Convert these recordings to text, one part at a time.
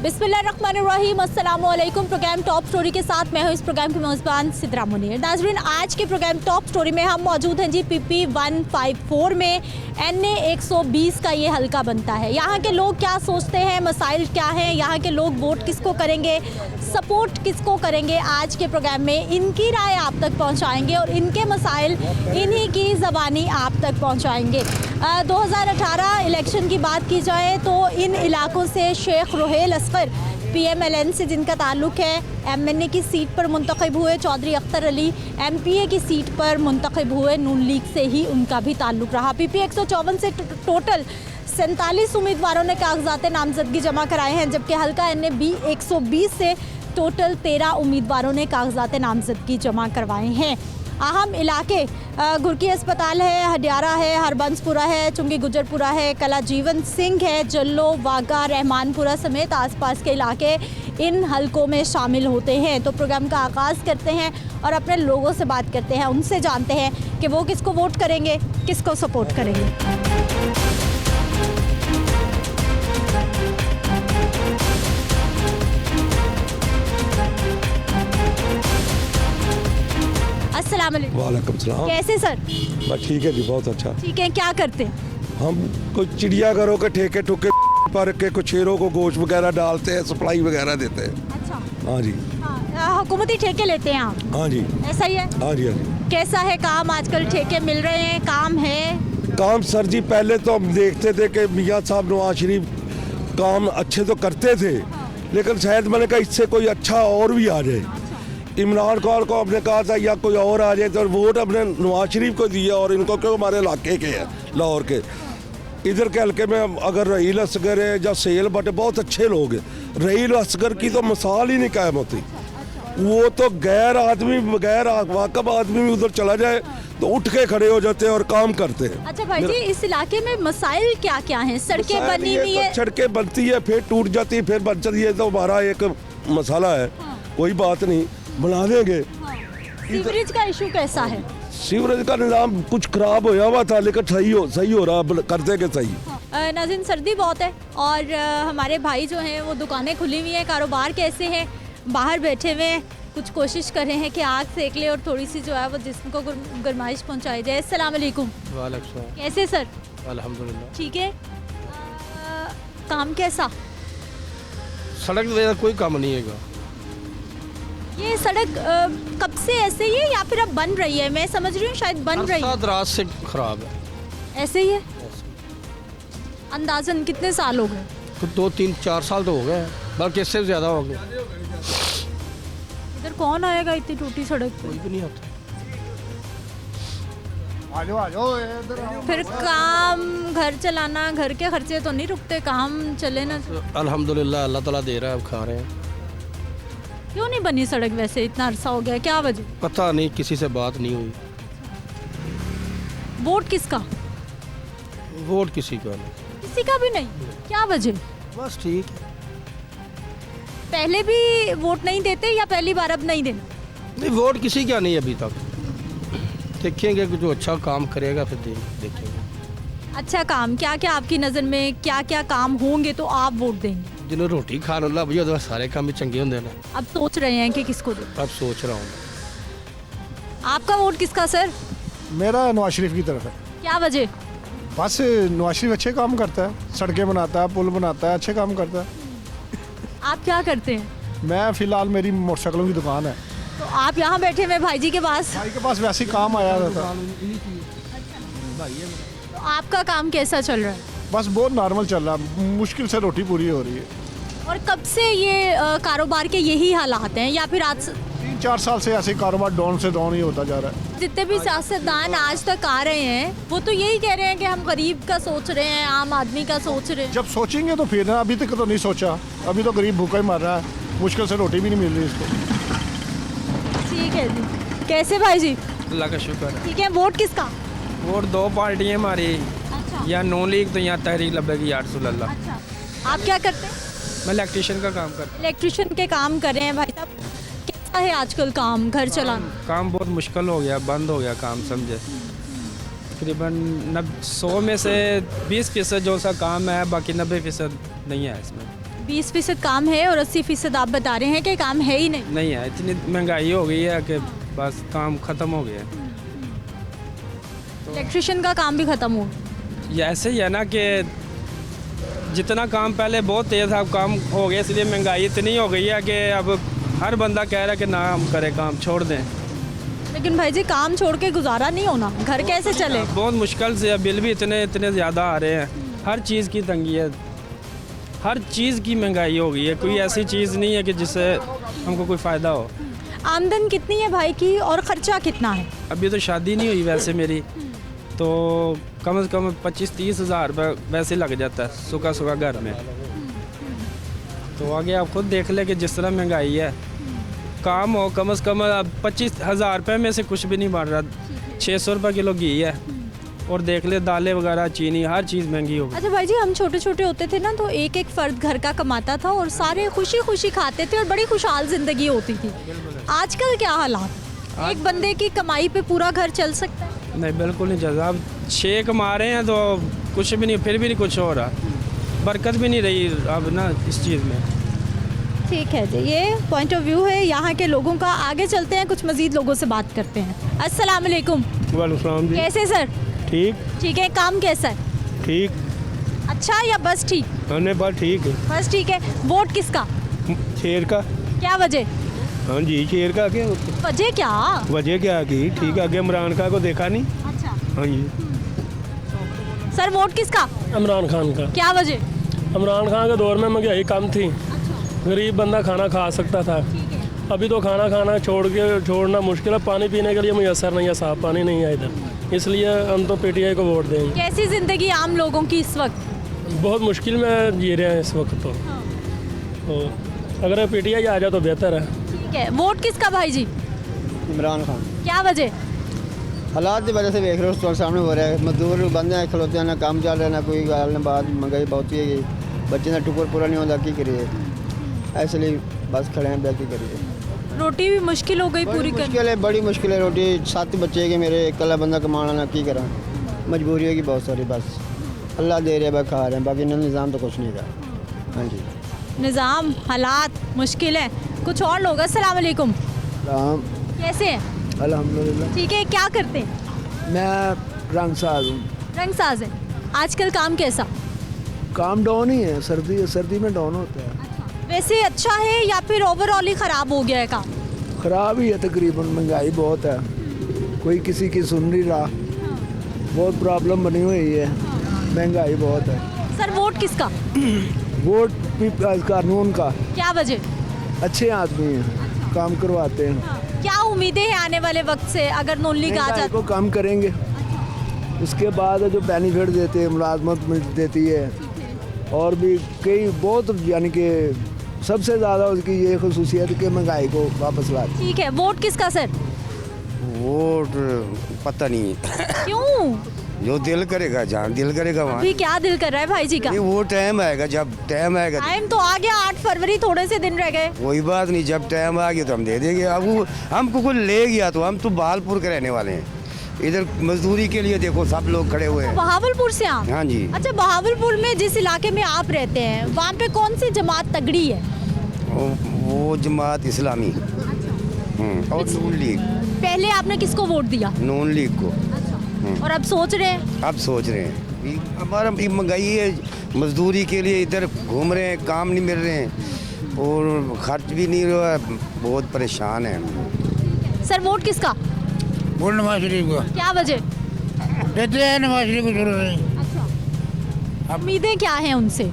बिस्मिल्लाहिर्रहमानिर्रहीम, अस्सलामुअलैकुम। Programme top story के साथ मैं हूँ इस प्रोग्राम की मेज़बान सिद्रा मुनीर। नाज़रीन, आज के प्रोग्राम टॉप स्टोरी में हम मौजूद हैं जी PP 154 में। NA 120 का ये हल्का बनता है। यहाँ के लोग क्या सोचते हैं, मसाइल क्या हैं, यहाँ के लोग वोट किसको करेंगे, सपोर्ट किसको करेंगे, आज के प्रोग्राम में इनकी राय आप तक पहुँचाएँगे और इनके मसाइल इन्हीं की ज़बानी आप तक पहुँचाएँगे। 2018 इलेक्शन की बात की जाए तो इन इलाकों से शेख रोहेल असगर PMLN से जिनका ताल्लुक़ है, MNA की सीट पर मुंतखब हुए। चौधरी अख्तर अली MPA की सीट पर मुंतखब हुए। नून लीग से ही उनका भी ताल्लुक़ रहा। PP 154 से टोटल 47 उम्मीदवारों ने कागजात नामजदगी जमा कराए हैं, जबकि हल्का NB 120 से टोटल 13 उम्मीदवारों ने कागजात नामजदगी जमा करवाए हैं। अहम इलाके गुरकी अस्पताल है, हडियारा है, हरबंसपुरा है, चुंगी गुजरपुरा है, कला जीवन सिंह है, जल्लो, वागा, रहमानपुरा समेत आसपास के इलाके इन हलकों में शामिल होते हैं। तो प्रोग्राम का आगाज़ करते हैं और अपने लोगों से बात करते हैं, उनसे जानते हैं कि वो किसको वोट करेंगे, किसको सपोर्ट करेंगे। वालेकुम सलाम। कैसे सर? बस ठीक है जी, बहुत अच्छा। ठीक है, क्या करते हैं? हम कुछ चिड़ियाघरों के ठेके ठुके पर के कुछ शेरों को गोश्त वगैरह डालते हैं, सप्लाई वगैरह देते हैं। अच्छा। हाँ जी। हाँ, हुकूमती ठेके लेते हैं आप? हाँ जी। ऐसा ही है? हाँ जी, हाँ जी। कैसा है काम आजकल? ठेके मिल रहे हैं, काम है? काम सर जी, पहले तो हम देखते थे कि मियाँ साहब नवाज शरीफ काम अच्छे तो करते थे, लेकिन शायद मैंने कहा इससे कोई अच्छा और भी आ जाए। इमरान खान को हमने कहा था या कोई और आ जाए, तो वोट हमने नवाज शरीफ को दिया और इनको क्यों, हमारे इलाके के हैं, लाहौर के। इधर के हल्के में अगर रहील असगर है या सेल बटे, बहुत अच्छे लोग हैं। रहील असगर की तो मिसाल ही नहीं कायम होती। वो तो गैर आदमी, बगैर वाकब आदमी भी उधर चला जाए तो उठ के खड़े हो जाते हैं और काम करते हैं। अच्छा भाई जी, इस इलाके में मसाइल क्या क्या हैं? सड़कें बनी हुई है, सड़कें बनती है फिर टूट जाती है, फिर बन जाती है, तो हमारा एक मसाला है। कोई बात नहीं, बना देंगे। सीवरेज का इशू कैसा है? सीवरेज का निज़ाम कुछ खराब होया हुआ था, लेकिन सही हो रहा, कर देंगे सही। नाज़रीन, सर्दी बहुत है और हमारे भाई जो हैं वो दुकानें खुली हुई हैं। कारोबार कैसे हैं? बाहर बैठे हुए हैं, कुछ कोशिश कर रहे हैं कि आग सेक ले और थोड़ी सी जो है वो जिस्म को गर्माइश पहुंचाई जाए। अस्सलाम वालेकुम। वालेकुम। कैसे सर? अल्हम्दुलिल्लाह ठीक है। काम कैसा? सड़क वगैरह कोई काम नहीं है। ये सड़क कब से ऐसे ही है या फिर अब बन रही है? मैं समझ रही हूँ शायद बन रही है। रात से खराब है। ऐसे ही है? अंदाजन कितने साल हो गए? तो 2, 3, 4 साल तो हो गए, बल्कि इससे भी ज़्यादा हो गए। इधर कौन आएगा इतनी टूटी सड़क पे? कोई भी नहीं आता। फिर काम, घर चलाना, घर के खर्चे तो नहीं रुकते, काम चले ना। अल्हम्दुलिल्लाह, अल्लाह ताला दे रहा है, अब खा रहे हैं। क्यों नहीं बनी सड़क वैसे? इतना अरसा हो गया, क्या वजह? पता नहीं, किसी से बात नहीं हुई। वोट किसका? वोट किसी का नहीं। किसी का भी नहीं? क्या वजह? बस ठीक है। पहले भी वोट नहीं देते या पहली बार अब नहीं देना? नहीं, वोट किसी का नहीं अभी तक। देखेंगे कि जो अच्छा काम करेगा फिर देखेंगे। अच्छा काम क्या क्या आपकी नज़र में, क्या क्या काम होंगे तो आप वोट देंगे? जिन्होंने रोटी खाने वाला भैया, तो सारे काम भी चंगे होंगे ना। अब सोच रहे हैं कि किसको दें? अब सोच रहा हूँ। आपका वोट किसका सर? मेरा नवाज शरीफ की तरफ है। क्या वजह? बस नवाज शरीफ अच्छे काम करता है, सड़कें बनाता है, पुल बनाता है, अच्छे काम करता है। आप क्या करते हैं? मैं फ़िलहाल, मेरी मोटरसाइकिलों की दुकान है। तो आप यहाँ बैठे हुए भाई जी के पास? भाई के पास वैसे ही काम आया था। तो आपका काम कैसा चल रहा है? बस बहुत नॉर्मल चल रहा है, मुश्किल से रोटी पूरी हो रही है। और कब से ये कारोबार के यही हालात हैं या फिर आज? 3-4 साल से ऐसे कारोबार डाउन से डाउन ही होता जा रहा है। जितने भी सियासतदान आज तक आ रहे हैं वो तो यही कह रहे हैं कि हम गरीब का सोच रहे हैं, आम आदमी का सोच रहे हैं। जब सोचेंगे तो फिर ना, अभी तक तो नहीं सोचा। अभी तो गरीब भूखा ही मर रहा है, मुश्किल से रोटी भी नहीं मिल रही इसको। ठीक है जी। कैसे भाई जी? अल्लाह का शुक्र है। ठीक है। वोट किसका? वोट 2 पार्टियाँ हमारी, अच्छा। या नून लीग तो या तहरीक लब्बैक या रसूलुल्लाह। अच्छा। आप क्या करते हैं? मैं इलेक्ट्रीशियन का काम करता इलेक्ट्रिशियन के काम कर रहे हैं भाई साहब। कैसा है आजकल काम, घर चलाना? हूँ। काम बहुत मुश्किल हो गया, बंद हो गया काम, समझे। तकरीबन 100 में से 20% जो सा काम है, बाकी 90% नहीं है इसमें। 20% काम है और 80% आप बता रहे हैं कि काम है ही नहीं। नहीं है, इतनी महंगाई हो गई है कि बस काम ख़त्म हो गया। इलेक्ट्रिशियन का काम भी ख़त्म हो गया। ये ऐसे ही है ना कि जितना काम पहले बहुत तेज़ था, अब काम हो गया, इसलिए महंगाई इतनी हो गई है कि अब हर बंदा कह रहा है कि ना हम करें, काम छोड़ दें। लेकिन भाई जी काम छोड़ के गुजारा नहीं होना, घर कैसे चले? बहुत मुश्किल से, बिल भी इतने ज़्यादा आ रहे हैं, हर चीज़ की तंगी है, हर चीज़ की महंगाई हो गई है। कोई ऐसी चीज़ नहीं है कि जिससे हमको कोई फ़ायदा हो। आमदन कितनी है भाई की और ख़र्चा कितना है? अभी तो शादी नहीं हुई वैसे मेरी, तो कम से कम 25-30 हज़ार रुपये वैसे लग जाता है सुखा घर में। तो आगे आप खुद देख ले कि जिस तरह महंगाई है, काम हो कम से कम अब 25 हज़ार रुपये में से कुछ भी नहीं बढ़ रहा। 600 रुपये किलो घी है, और देख ले दालें वगैरह, चीनी, हर चीज़ महंगी हो गई। अच्छा भाई जी, हम छोटे छोटे होते थे ना तो एक एक फ़र्द घर का कमाता था और सारे खुशी खुशी खाते थे और बड़ी खुशहाल ज़िंदगी होती थी। आजकल क्या हालात? एक बंदे की कमाई पे पूरा घर चल सकता है? नहीं, बिल्कुल नहीं चलता। अब 6 कमा रहे हैं तो कुछ भी नहीं, फिर भी नहीं कुछ हो रहा, बरकत भी नहीं रही अब ना इस चीज़ में। ठीक है जी, ये पॉइंट ऑफ व्यू है यहाँ के लोगों का। आगे चलते हैं, कुछ मज़ीद लोगों से बात करते हैं। अस्सलाम वालेकुम। वालेकुम जी। कैसे सर? ठीक ठीक है। काम कैसा है? ठीक। अच्छा या बस ठीक? हमने बस ठीक है। बस ठीक है। वोट किसका? शेर का। क्या वजह? हाँ जी, शेर का। क्या वजह क्या? वजह क्या की? ठीक है, आगे इमरान खान को देखा नहीं। अच्छा हाँ जी। सर, वोट किसका? इमरान खान का। क्या वजह? इमरान खान के दौर में महंगाई कम थी, गरीब बंदा खाना खा सकता था। अभी तो खाना छोड़ना मुश्किल है। पानी पीने के लिए मुयसर नहीं है, साफ पानी नहीं है इधर, इसलिए हम तो पीटीआई को वोट देंगे। कैसी जिंदगी आम लोगों की इस वक्त? बहुत मुश्किल में जी रहे हैं इस वक्त तो अगर पीटीआई आ जाए तो बेहतर है। ठीक है। वोट किसका भाई जी? इमरान खान। क्या वजह? हालात की वजह से देख रहे हो, तो सामने हो रहा है। मजदूर बंदे हैं, खलोते हैं, ना काम चल रहा है, ना कोई गाल ना बात। महंगाई बहुत ही है, बच्चे का टुकर पूरा नहीं होता, की करिए, इसलिए बस खड़े हैं, बैठ करिए। रोटी भी मुश्किल हो गई पूरी करनी। मुश्किल है, बड़ी मुश्किल है। रोटी 7 बच्चे के मेरे, इकला बंदा कमाना ना, की करा, मजबूरी होगी बहुत सारी। बस अल्लाह दे रहे हैं, खा रहे हैं, बाकी निज़ाम तो कुछ नहीं था। हाँ जी, निज़ाम हालात मुश्किल है। कुछ और लोग। अस्सलाम वालेकुम। कैसे हैं? अल्हम्दुलिल्लाह। ठीक है। क्या करते हैं? मैं रंगसाज हूँ। रंगसाज है। आजकल काम कैसा? काम डाउन ही है, सर्दी में डाउन होता है। वैसे अच्छा है या फिर ओवरऑल ही ख़राब हो गया है काम? ख़राब ही है तकरीबन, महंगाई बहुत है, कोई किसी की सुन नहीं रहा, बहुत प्रॉब्लम बनी हुई है, महंगाई बहुत है। सर, वोट किसका? वोट भी कानून का। क्या वजह? अच्छे आदमी हैं, काम करवाते हैं। क्या उम्मीदें हैं आने वाले वक्त से अगर नून लीग आ महंगाई जाती? को कम करेंगे, उसके बाद जो बेनिफिट देते हैं, मुलाजमत देती है, और भी कई बहुत, यानी कि सबसे ज़्यादा उसकी ये खसूसियत कि महंगाई को वापस लाती। ठीक है। वोट किसका सर? वोट पता नहीं, क्यों? जो दिल करेगा, जहाँ दिल करेगा वहाँ। अभी क्या दिल कर रहा है भाई जी का? ये वो टाइम आएगा, जब टाइम आएगा। टाइम तो आ गया, 8 फरवरी, थोड़े से दिन रह गए। कोई बात नहीं, जब टाइम आ गया तो हम दे देंगे। अब वो हमको कोई ले गया तो हम तो बहावलपुर के रहने वाले हैं, इधर मजदूरी के लिए देखो सब लोग खड़े हुए हैं। बहावलपुर से आप? हाँ जी। अच्छा, बहावलपुर में जिस इलाके में आप रहते हैं वहाँ पे कौन सी जमात तगड़ी है? वो जमात इस्लामी और नून लीग। पहले आपने किसको वोट दिया? नून लीग को। और अब सोच रहे हैं? अब सोच रहे हैं, हमारा महंगाई है, मजदूरी के लिए इधर घूम रहे हैं, काम नहीं मिल रहे हैं और खर्च भी नहीं रहा है, बहुत परेशान है। सर, वोट किसका? वोट नवाज शरीफ को क्या वजह? देते हैं, नवाज शरीफ को जरूरत नहीं। उम्मीदें क्या हैं उनसे?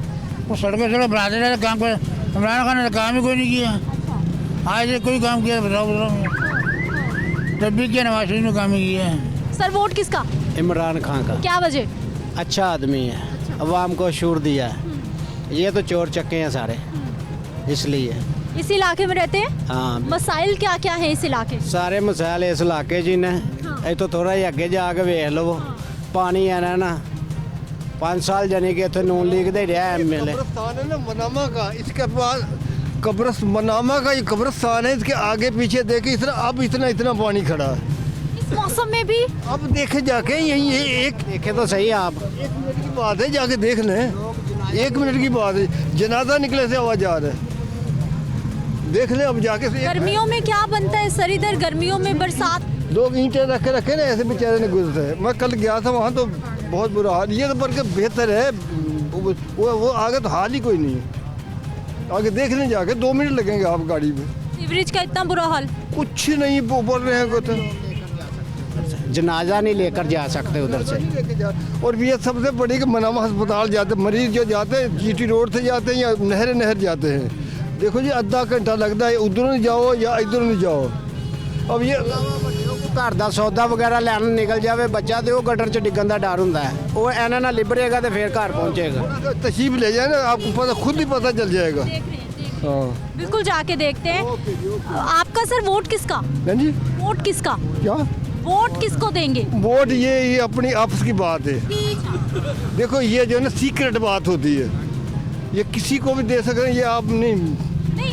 वो सड़कें बनाते रहे, काम कर। इमरान खान ने तो काम ही कोई नहीं किया, आज तक कोई काम किया बताओ? जब भी किया, नवाज शरीफ ने काम ही किया है। सर, वोट किसका? इमरान खान का। क्या वजह? अच्छा आदमी है, अवाम को शूर दिया है। ये तो चोर चक्के हैं सारे, इसलिए। इस इलाके में रहते हैं? हाँ, मसाइल क्या क्या है इस इलाके? सारे मसाले इस इलाके जी ने। ये तो थोड़ा ही आगे जाके वेख लो, पानी है ना 5 साल जाने के इतने नून लीग दे रहा है MLA। कब्रिस्तान है ना मनामा का, इसके बाद मनामा का ये कब्रिस्तान है, इसके आगे पीछे देखे इतना, अब इतना पानी खड़ा है। इस इस मौसम में भी? अब देखे जाके यही एक देखे तो सही आप। मिनट की बात है, जाके देख लें। 1 मिनट की बात है, जनाजा निकले से आवाज आ रहा है, देख ले अब जाके। गर्मियों में क्या बनता है सर इधर? गर्मियों में बरसात 2 ईंटें रखे ना, ऐसे बेचारे ने गुजरते हैं। मैं कल गया था वहाँ तो बहुत बुरा हाल। ये तो बल्कि बेहतर है, वो आगे तो हाल ही कोई नहीं है। आगे देख लें जाके, 2 मिनट लगेंगे आप गाड़ी में। सीवरेज का इतना बुरा हाल? कुछ नहीं बोल रहे हैं कुछ। जनाजा नहीं लेकर जा सकते उधर से। और ये सबसे बड़ी कि मनामा अस्पताल जाते मरीज जो जाते हैं जीटी रोड से जाते हैं या नहर जाते हैं। देखो जी आधा घंटा लगता है, उधर नहीं जाओ या इधर नहीं जाओ। अब ये घर ਦਾ ਸੌਦਾ ਵਗੈਰਾ ਲੈਣ ਨਿਕਲ ਜਾਵੇ ਬੱਚਾ ਤੇ ਉਹ ਗਟਰ 'ਚ ਡਿੱਗਣ ਦਾ ਡਰ ਹੁੰਦਾ ਹੈ। ਉਹ ਇਹਨਾਂ ਨਾਲ ਲਿਬਰੇਗਾ ਤੇ ਫਿਰ ਘਰ ਪਹੁੰਚੇਗਾ। तशीफ ले जाए ना, आपको पता खुद ही पता चल जाएगा। हाँ बिल्कुल जाके देखते हैं। आपका सर वोट किसका? हाँ जी, वोट किसका? क्या वोट किसको देंगे? वोट ये अपनी आपस की बात है। देखो ये जो है ना सीक्रेट बात होती है, ये किसी को भी दे सकते हैं, ये आप नहीं,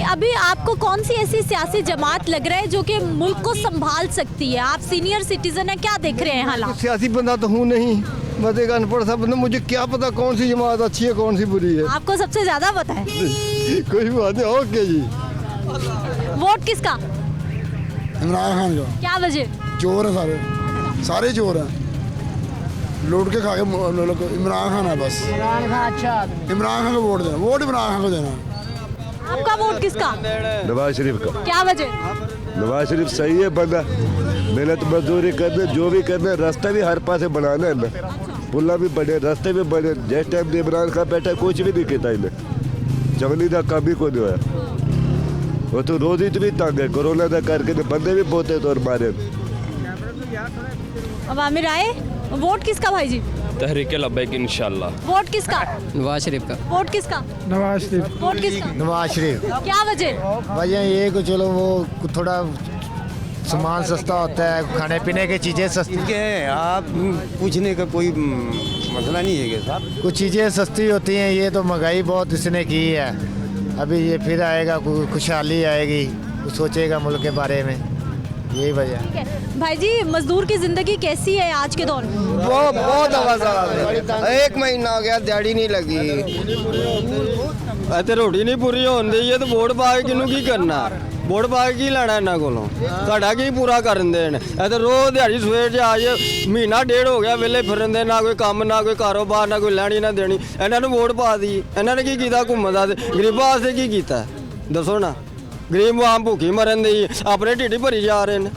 अभी आपको कौन सी ऐसी सियासी जमात लग रहा है जो कि मुल्क को संभाल सकती है? आप सीनियर सिटीजन है, क्या देख रहे हैं हालात? सियासी बंदा तो हूँ नहीं, मैं एक अनपढ़ सा बंदा, मुझे क्या पता कौन सी जमात अच्छी है कौन सी बुरी है। आपको सबसे ज्यादा पता है। कोई बात नहीं, ओके जी। वोट किसका? इमरान खान जो क्या वजह? चोर है, सारे चोर हैं, लूट के खा के इमरान खान है बस। इमरान खान अच्छा आदमी। इमरान खान को वोट देना, वोट इमरान खान को देना। आपका वोट किसका? नवाज शरीफ का। क्या वजह? नवाज शरीफ सही है बंदा, मेहनत मजदूरी करने जो भी करने, रास्ता भी हर पास बनाना है ना, पुला भी बने, रास्ते भी बने। जिस टाइम इमरान खान बैठा कुछ भी नहीं किया इन्हें, चवनी का कम ही को नहीं होया। वो तो रोज ही तो भी तंग है, कोरोना का करके बंदे भी बहुत है तो और मारे। अब आमिर आए, वोट किसका भाई जी? तहरीक लब्बैक इंशाल्लाह। वोट किसका? नवाज शरीफ का। वोट किसका? नवाज शरीफ। वोट किसका? नवाज शरीफ। क्या वजह? वजह ये कि चलो वो थोड़ा सामान सस्ता होता है, खाने पीने की चीज़ें सस्ती है। आप पूछने का कोई मसला नहीं है साहब। कुछ चीज़ें सस्ती होती हैं। ये तो महंगाई बहुत इसने की है, अभी ये फिर आएगा, खुशहाली आएगी, कुछ सोचेगा मुल्क के बारे में, यही वजह। ठीक है भाई जी, मजदूर की जिंदगी कैसी है आज के दौर में? बहुत आवाज आ रही है। 1 महीना हो गया, दिहाड़ी नहीं लगी। ਇੱਥੇ ਰੋਟੀ ਨਹੀਂ ਪੂਰੀ ਹੁੰਦੀ ਹੈ ਤੇ ਵੋਟ ਪਾ ਕੇ ਕਿਹਨੂੰ ਕੀ ਕਰਨਾ? ਵੋਟ ਪਾ ਕੇ ਕੀ ਲੈਣਾ ਇਹਨਾਂ ਕੋਲੋਂ? ਤੁਹਾਡਾ ਕੀ ਪੂਰਾ ਕਰਨ ਦੇਣ? ਇਹ ਤੇ ਰੋਜ਼ ਦਿਹਾੜੀ ਸਵੇਰ 'ਚ ਆ ਜੇ, ਮਹੀਨਾ ਡੇਢ ਹੋ ਗਿਆ ਵਿਹਲੇ ਫਿਰਨ ਦੇ, ਨਾ ਕੋਈ ਕੰਮ ਨਾ ਕੋਈ ਕਾਰੋਬਾਰ ਨਾ ਕੋਈ ਲੈਣੀ ਨਾ ਦੇਣੀ। ਇਹਨਾਂ ਨੂੰ ਵੋਟ ਪਾ ਦੀ, ਇਹਨਾਂ ਨੇ ਕੀ ਕੀਤਾ ਘੁੰਮਣ ਦਾ? ਗਰੀਬਾਂ ਵਾਸਤੇ ਕੀ ਕੀਤਾ ਦੱਸੋ ਨਾ? ਗਰੀਬ ਆਮ ਭੁੱਖੀ ਮਰਨ ਦੀ, ਆਪਣੇ ਢਿੱਡ ਹੀ ਭਰੀ ਜਾ ਰਹੇ ਨੇ।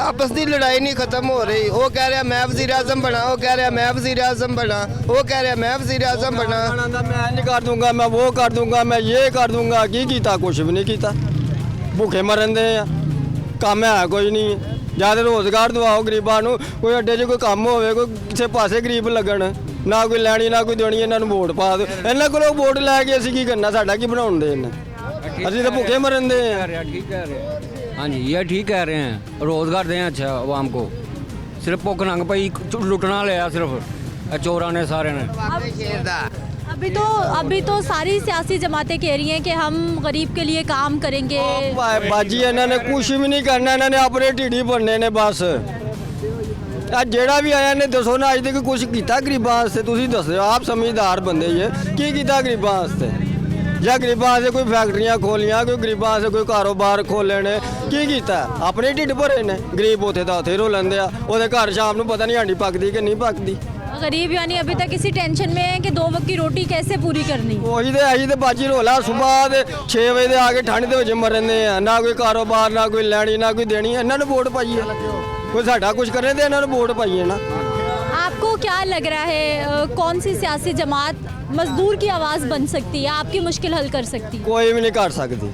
आपस की लड़ाई नहीं खत्म हो रही। वो कह रहा मैं वज़ीर आज़म बना, वो कह रहा मैं वज़ीर आज़म बना, वो कह रहा मैं वज़ीर आज़म बना। मैं इंज कर दूंगा, मैं वो कर दूंगा, मैं ये कर दूंगा। की कीता? कुछ भी नहीं कीता, भूखे मरन दे आ, काम है कोई नहीं। ਜਾਂ ਤਾਂ ਰੋਜ਼ਗਾਰ ਦਵਾਓ ਗਰੀਬਾਂ ਨੂੰ, ਕੋਈ ਅੱਡੇ 'ਚ ਕੋਈ ਕੰਮ ਹੋਵੇ, ਕੋਈ ਕਿਸੇ ਪਾਸੇ ਗਰੀਬ ਲੱਗਣ, ਨਾ ਕੋਈ ਲੈਣੀ ਨਾ ਕੋਈ ਦੇਣੀ। ਇਹਨਾਂ ਨੂੰ ਵੋਟ ਪਾ ਦਿਓ। ਇਹਨਾਂ ਕੋਲੋਂ ਵੋਟ ਲੈ ਕੇ ਅਸੀਂ ਕੀ ਕਰਨਾ? ਸਾਡਾ ਕੀ ਬਣਾਉਣ ਦੇ ਇਹਨਾਂ? ਅਸੀਂ ਤਾਂ ਭੁੱਖੇ ਮਰਨ ਦੇ ਆ। ठीक कह रहे हैं, हाँ जी ये ठीक कह रहे हैं। रोज़गार दें अच्छा आवाम को, सिर्फ भुख नंग पई लुटना लिया सिर्फ चोरा ने सारे ने। अभी तो सारी सियासी जमातें कह रही हैं कि हम गरीब के लिए काम करेंगे। बाजी इन्होंने कुछ भी नहीं करना, इन्होंने अपने ढिडी भरने ने बस। ਜਿਹੜਾ ਵੀ ਆਇਆ ਨੇ ਦੱਸੋ ਨਾ ਅੱਜ ਤੱਕ ਕੁਝ ਕੀਤਾ ਗਰੀਬਾਂ ਵਾਸਤੇ? ਤੁਸੀਂ ਦੱਸੋ, ਆਪ ਸਮਝਦਾਰ ਬੰਦੇ ਜੇ, ਕੀ ਕੀਤਾ ਗਰੀਬਾਂ ਵਾਸਤੇ? ਜਾਂ ਗਰੀਬਾਂ ਵਾਸਤੇ ਕੋਈ ਫੈਕਟਰੀਆਂ ਖੋਲੀਆਂ, ਕੋਈ ਗਰੀਬਾਂ ਵਾਸਤੇ ਕੋਈ ਕਾਰੋਬਾਰ ਖੋਲ੍ਹੇ ਨੇ, ਕੀ ਕੀਤਾ? ਆਪਣੇ ਢਿੱਡ ਭਰੇ ਨੇ। ਗਰੀਬ ਉੱਥੇ ਦਾ ਉੱਥੇ ਰੋ ਲੈਂਦੇ ਆ, ਉਹਦੇ ਘਰ ਸ਼ਾਮ ਨੂੰ ਪਤਾ ਨਹੀਂ ਹਾਂਡੀ ਪੱਕਦੀ ਕਿ ਨਹੀਂ ਪੱਕਦੀ। गरीब यानी अभी तक इसी टेंशन में है कि 2 वक्त की रोटी कैसे पूरी करनी। ਉਹੀ ਤੇ ਆਈ ਤੇ ਬਾਜੀ ਰੋਲਾ ਸਵੇਰ ਦੇ 6 ਵਜੇ ਦੇ ਆ ਕੇ ਠੰਡ ਦੇ ਵਿੱਚ ਮਰਨ ਦੇ ਆ, ਨਾ ਕੋਈ ਕਾਰੋਬਾਰ ਨਾ ਕੋਈ ਲੈਣੀ ਨਾ ਕੋਈ ਦੇਣੀ। ਇਹਨਾਂ ਨੂੰ ਵੋਟ ਪਾਈਏ, ਕੋਈ ਸਾਡਾ ਕੁਝ ਕਰੇ ਤੇ ਇਹਨਾਂ ਨੂੰ ਵੋਟ ਪਾਈਏ ਨਾ। आपको क्या लग रहा है कौन सी सियासी जमात मजदूर की आवाज़ बन सकती है, आपकी मुश्किल हल कर सकती है? ਕੋਈ ਵੀ ਨਹੀਂ ਕਰ ਸਕਦੀ।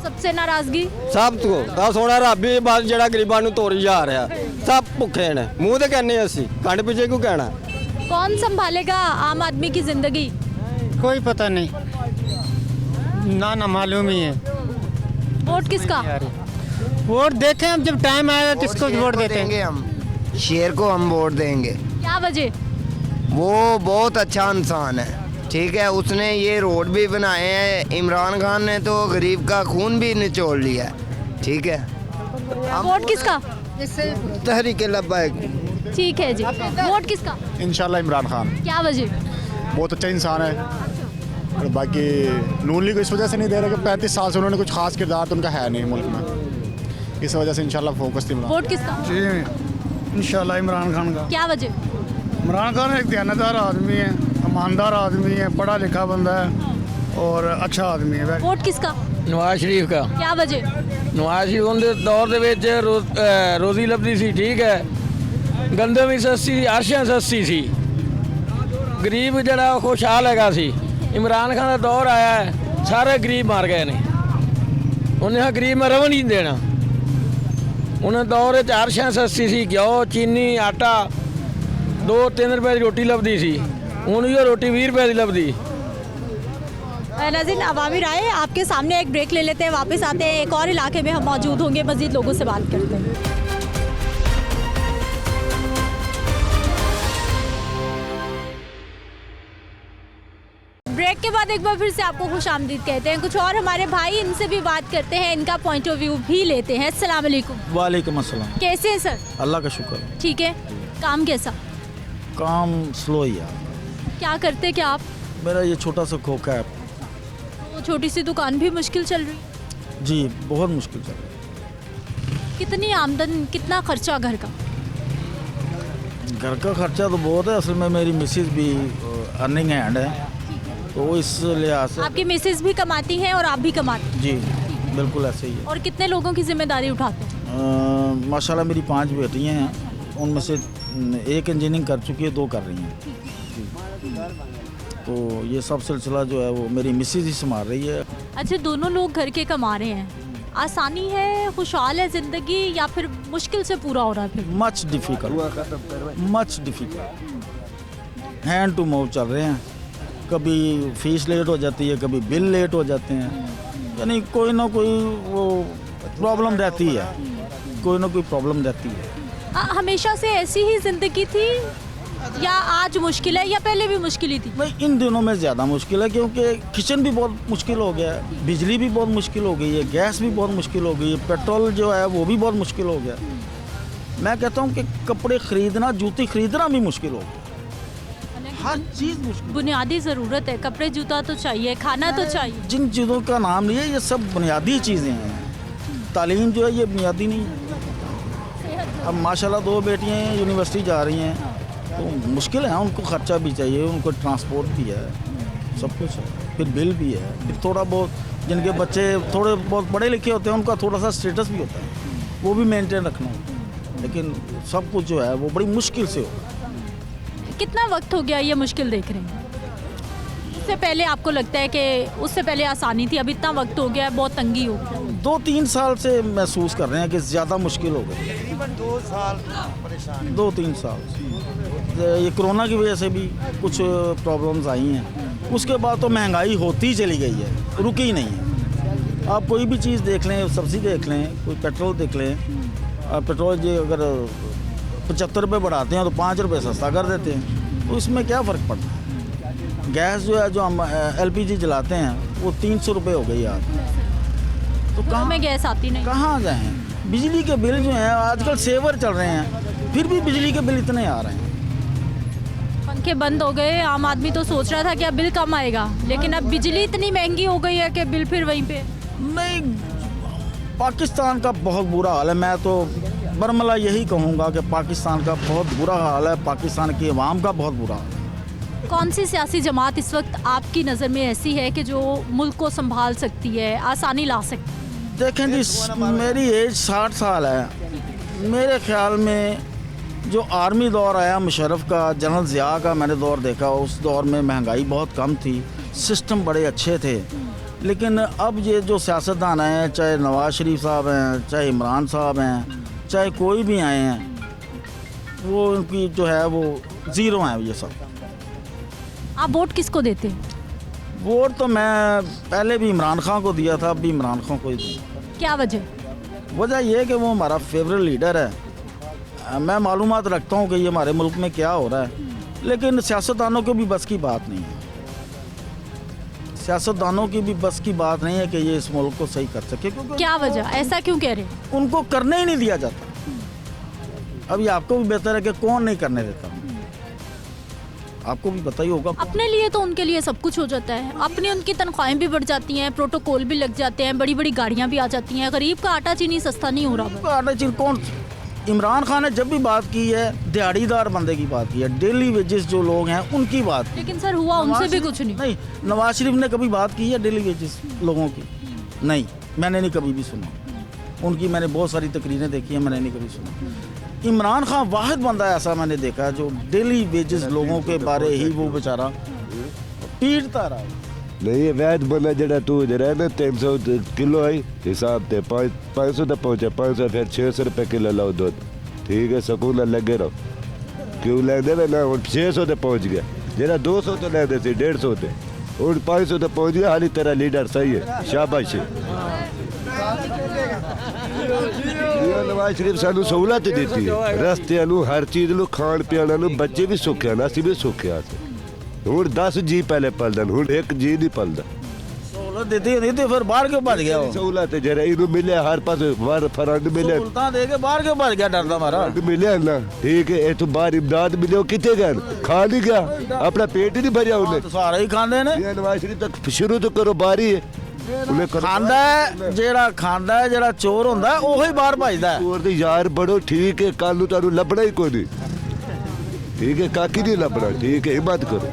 सबसे नाराज़गी ਸਭ ਤੋਂ ਤਾਂ ਸੋਹਣਾ ਰੱਬ ਹੀ ਬਸ ਜਿਹੜਾ ਗਰੀਬਾਂ ਨੂੰ ਤੋਰੀ ਜਾ ਰਿਹਾ। ਸਭ ਭੁੱਖੇ ਨੇ, ਮੂੰਹ ਤੇ ਕਹਿੰਦੇ ਅਸੀਂ, ਕੰਡ ਪਿੱਛੇ ਕਿਉਂ ਕਹਿਣਾ? कौन संभालेगा आम आदमी की जिंदगी? कोई पता नहीं, ना मालूम ही है। वोट किसका? वोट देखें हम, जब टाइम आएगा किसको वोट देते हैं। हम शेर को हम वोट देंगे। क्या वजह? वो बहुत अच्छा इंसान है, ठीक है। उसने ये रोड भी बनाए हैं। इमरान खान ने तो गरीब का खून भी निचोड़ लिया है, ठीक है। वोट किसका? तहरीक लब्बैक। ठीक है जी, वोट किसका? इंशाल्लाह इमरान खान क्या वजह? बहुत अच्छा इंसान है और बाकी नून लीग इस वजह से नहीं दे रहे कि 35 साल से उन्होंने कुछ खास किरदार तो उनका है नहीं मुल्क में, इस वजह से इंशाल्लाह फोकस थी इमरान। वोट किसका? जी इंशाल्लाह इमरान खान का। क्या वजह? इमरान खान एक दयानतदार आदमी है, ईमानदार आदमी है, पढ़ा लिखा बंदा है और अच्छा आदमी है। वोट किसका? नवाज शरीफ का। क्या वजह? नवाज शरीफ उनके दौर ਦੇ ਵਿੱਚ ਰੋਜ਼ੀ ਲੱਭਦੀ ਸੀ, ਠੀਕ ਹੈ, ਗੰਦਮ ਵੀ ਸਸਤੀ ਸੀ, ਅਰਸ਼ਾਂ ਸਸਤੀ ਸੀ, ਗਰੀਬ ਜਿਹੜਾ ਉਹ ਖੁਸ਼ਹਾਲ ਹੈਗਾ ਸੀ। ਇਮਰਾਨ ਖਾਨ ਦਾ ਦੌਰ ਆਇਆ ਹੈ, ਸਾਰੇ ਗਰੀਬ ਮਾਰ ਗਏ ਨੇ, ਉਹਨੇ ਆ ਗਰੀਬ ਮੈਂ ਰਵਣ ਨਹੀਂ ਦੇਣਾ। ਉਹਨਾਂ ਦੌਰ ਵਿੱਚ ਅਰਸ਼ਾਂ ਸਸਤੀ ਸੀ, ਘਿਓ ਚੀਨੀ ਆਟਾ 2-3 ਰੁਪਏ ਦੀ ਰੋਟੀ ਲੱਭਦੀ ਸੀ, ਹੁਣ ਵੀ ਉਹ ਰੋਟੀ 20 ਰੁਪਏ ਦੀ ਲੱਭਦੀ। नाज़रीन, अवामी राय आपके सामने, एक ब्रेक ले लेते हैं, वापस आते हैं, एक और इलाके में हम मौजूद होंगे, मज़ीद लोगों से बात करते हैं। ब्रेक के बाद एक बार फिर से आपको खुशामदीद कहते हैं। कुछ और हमारे भाई, इनसे भी बात करते हैं, इनका पॉइंट ऑफ व्यू भी लेते हैं। अस्सलाम वालेकुम। वालेकुम अस्सलाम। कैसे हैं सर? अल्लाह का शुक्र। ठीक है। काम कैसा? काम स्लो ही है। क्या करते क्या आप? मेरा ये छोटा सा खोखा है। वो छोटी सी दुकान भी मुश्किल चल रही है? जी बहुत मुश्किल चल रहा है। कितनी आमदन, कितना खर्चा घर का? घर का खर्चा तो बहुत है, असल में मेरी मिसेज भी अर्निंग हैंड है, तो इस लिहाज से। आपकी मिसेज भी कमाती हैं और आप भी कमाते हैं? जी बिल्कुल ऐसे ही है। और कितने लोगों की जिम्मेदारी उठाते हैं? माशाल्लाह मेरी 5 बेटियाँ हैं, उनमें से एक इंजीनियरिंग कर चुकी है, 2 कर रही हैं। तो ये सब सिलसिला जो है वो मेरी मिसेज ही संभाल रही है। अच्छा, दोनों लोग घर के कमा रहे हैं, आसानी है, खुशहाल है ज़िंदगी, या फिर मुश्किल से पूरा हो रहा है? फिर much difficult, hand to mouth चल रहे हैं। कभी फीस लेट हो जाती है, कभी बिल लेट हो जाते हैं, यानी कोई ना कोई वो प्रॉब्लम रहती है, कोई ना कोई प्रॉब्लम रहती है। हमेशा से ऐसी ही ज़िंदगी थी या आज मुश्किल है, या पहले भी मुश्किल ही थी? नहीं, इन दिनों में ज़्यादा मुश्किल है, क्योंकि किचन भी बहुत मुश्किल हो गया है, बिजली भी बहुत मुश्किल हो गई है, गैस भी बहुत मुश्किल हो गई है, पेट्रोल जो है वो भी बहुत मुश्किल हो गया। मैं कहता हूँ कि कपड़े खरीदना, जूती खरीदना भी मुश्किल हो गया, हर चीज़ मुश्किल। बुनियादी ज़रूरत है, कपड़े जूता तो चाहिए, खाना तो चाहिए। जिन चीज़ों का नाम लिए ये सब बुनियादी चीज़ें हैं। तालीम जो है ये बुनियादी नहीं है। अब माशाल्लाह 2 बेटियाँ यूनिवर्सिटी जा रही हैं, तो मुश्किल है, उनको खर्चा भी चाहिए, उनको ट्रांसपोर्ट भी है, सब कुछ है, फिर बिल भी है, फिर थोड़ा बहुत जिनके बच्चे थोड़े बहुत पढ़े लिखे होते हैं उनका थोड़ा सा स्टेटस भी होता है, वो भी मेंटेन रखना होता है, लेकिन सब कुछ जो है वो बड़ी मुश्किल से होता है। कितना वक्त हो गया ये मुश्किल देख रहे हैं? उससे पहले आपको लगता है कि उससे पहले आसानी थी, अब इतना वक्त हो गया, बहुत तंगी हो गई? 2-3 साल से महसूस कर रहे हैं कि ज़्यादा मुश्किल हो गई। 2-3 साल ये कोरोना की वजह से भी कुछ प्रॉब्लम्स आई हैं, उसके बाद तो महंगाई होती चली गई है, रुकी ही नहीं है। आप कोई भी चीज़ देख लें, सब्ज़ी देख लें, कोई पेट्रोल देख लें, पेट्रोल जो अगर 75 रुपये बढ़ाते हैं तो 5 रुपये सस्ता कर देते हैं, तो इसमें क्या फ़र्क पड़ता है। गैस जो है, जो हम LPG जलाते हैं, वो 300 रुपये हो गई यार, तो कहाँ में गैस आती नहीं, कहाँ जाएँ। बिजली के बिल जो हैं आजकल सेवर चल रहे हैं, फिर भी बिजली के बिल इतने आ रहे हैं। पंखे बंद हो गए, आम आदमी तो सोच रहा था कि अब बिल कम आएगा, लेकिन अब बिजली इतनी महंगी हो गई है कि बिल फिर वहीं पे। नहीं, पाकिस्तान का बहुत बुरा हाल है। मैं तो बरमला यही कहूँगा कि पाकिस्तान का बहुत बुरा हाल है, पाकिस्तान की आवाम का बहुत बुरा हाल है। कौन सी सियासी जमात इस वक्त आपकी नज़र में ऐसी है कि जो मुल्क को संभाल सकती है, आसानी ला सकती है? देखें जी, मेरी एज 60 साल है। मेरे ख्याल में जो आर्मी दौर आया मुशर्रफ का, जनरल ज़िया का मैंने दौर देखा, उस दौर में महंगाई बहुत कम थी, सिस्टम बड़े अच्छे थे। लेकिन अब ये जो सियासतदान हैं, चाहे नवाज शरीफ साहब हैं, चाहे इमरान साहब हैं, चाहे कोई भी आए हैं, वो उनकी जो है वो ज़ीरो हैं ये सब। आप वोट किसको देते हैं? वोट तो मैं पहले भी इमरान खान को दिया था, अब भी इमरान खान को ही दूँ। क्या वजह? वजह यह है कि वो हमारा फेवरेट लीडर है। मैं मालूमात रखता हूँ कि ये हमारे मुल्क में क्या हो रहा है, लेकिन सियासतदानों की भी बस की बात नहीं है। सियासतदानों की भी बस की बात नहीं है कि ये इस मुल्क को सही कर सके। क्योंकि क्या वजह, ऐसा क्यों कह रहे हैं? उनको करने ही नहीं दिया जाता। अभी आपको भी बेहतर है कि कौन नहीं करने देता, आपको भी पता ही होगा। अपने लिए तो उनके लिए सब कुछ हो जाता है, अपनी उनकी तनख्वाहें भी बढ़ जाती हैं, प्रोटोकॉल भी लग जाते हैं, बड़ी बड़ी गाड़ियां भी आ जाती हैं। गरीब का आटा चीनी सस्ता नहीं हो रहा। आटा चीनी कौन, इमरान खान ने जब भी बात की है दिहाड़ीदार बंदे की बात की है, डेली वेजेस जो लोग हैं उनकी बात की। लेकिन सर हुआ उनसे भी कुछ नहीं। नवाज शरीफ ने कभी बात की है डेली वेजेस लोगों की? नहीं, मैंने नहीं कभी भी सुना उनकी। मैंने बहुत सारी तकरीरें देखी हैं, मैंने नहीं कभी सुना। इमरान खान वाहिद बंदा ऐसा मैंने देखा है जो डेली वेजेस लोगों के बारे ही वो बेचारा पीटता रहा। नहीं वैद बोला जरा तू जरा ना 300 किलो आई हिसाब से 500 तक पहुँचा, 500 फिर 600 रुपये किलो लाओ दूध, ठीक है सकून लगे रहो। क्यों लेंदे ना हूँ 600 तक पहुँच गया, जरा 200 तो लेंदे सी 150 ते हूँ 500 तक पहुँच गया। हाली तेरा लीडर सही है, शाबाश है। नवाज शरीफ सानू सहूलत देती है, रस्ते हर चीज़ खाण पीण बच्चे भी सुखे ना, असी भी सुखे हूँ 10 जी पहले पलदन, हूँ 1 जी नहीं पलदा। सहूलत देती तो फिर बाहर क्यों भज गया? सहूलत जरा इनू मिले हर पास फरंड मिले, सहूलतां दे के बाहर क्यों भज गया डरदा मारा? मिले ना, ठीक है इतों बाहर इमदाद मिले कितने गए, खा नहीं गया, अपना पेट ही नहीं भरिया उन्हें। सारा ही खांदे ने। नवाज शरीफ तक शुरू तो करो बारी है खांदा है, जेड़ा चोर होंदा है ओही बाहर भजदा है। चोर दी यार बड़ो ठीक है, कल तुहानू लभना ही कोई नहीं, ठीक है काकी नहीं लभना, ठीक है हिम्मत करो।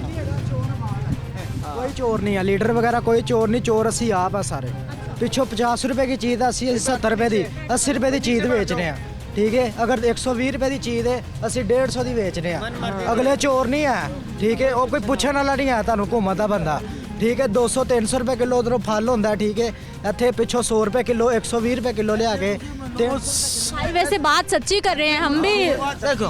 कोई चोर नहीं है, लीडर वगैरह कोई चोर नहीं, चोर असी आप है सारे। पिछों 50 रुपए की चीज़ असी 70 रुपए की 80 रुपए की चीज़ बेचने हैं, ठीक है। अगर 120 रुपए की चीज़ है असी 150 की बेचने हैं। अगले चोर नहीं है, ठीक है, वो कोई पूछने वाला नहीं है तुहानू घूमत दा बंदा, ठीक है। 200-300 रुपए किलो उधरों फल होंदा है, ठीक है। इत्थे पिछों 100 रुपए किलो 120 रुपए किलो लिया के भाई वैसे बात सच्ची कर रहे हैं हम भी। देखो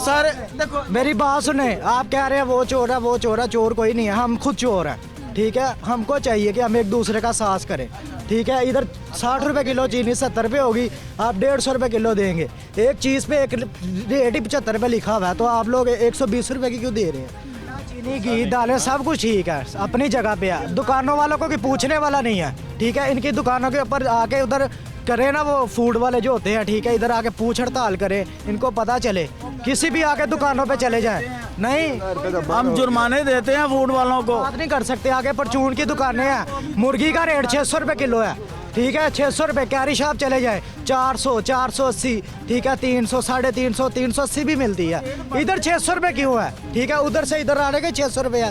सारे देखो मेरी बात सुने, आप कह रहे हैं वो चोर है वो चोर है, चोर कोई नहीं है, हम खुद चोर हैं, ठीक है। हमको चाहिए कि हम एक दूसरे का साथ करें, ठीक है। इधर 60 रुपए किलो चीनी 70 रुपए होगी, आप 150 रुपए किलो देंगे। एक चीज़ पे एक रेट ही 75 रुपए लिखा हुआ है, तो आप लोग 120 रुपए की क्यों दे रहे हैं? चीनी घी दालें सब कुछ ठीक है, अपनी जगह पे है। दुकानों वालों को कोई पूछने वाला नहीं है, ठीक है। इनकी दुकानों के ऊपर आके उधर करे ना वो फूड वाले जो होते हैं, ठीक है, इधर आके पूछ हड़ताल करें, इनको पता चले। किसी भी आके दुकानों पे चले जाएं, नहीं हम जुर्माने देते हैं फूड वालों को। बात नहीं कर सकते। आगे परचून की दुकानें हैं, मुर्गी का रेट 600 रुपये किलो है, ठीक है। 600 रुपये कैरी शॉप चले जाए 400 480, ठीक है। 300 350 380 भी मिलती है। इधर 600 रुपये क्यों है, ठीक है। उधर से इधर आने के 600 रुपये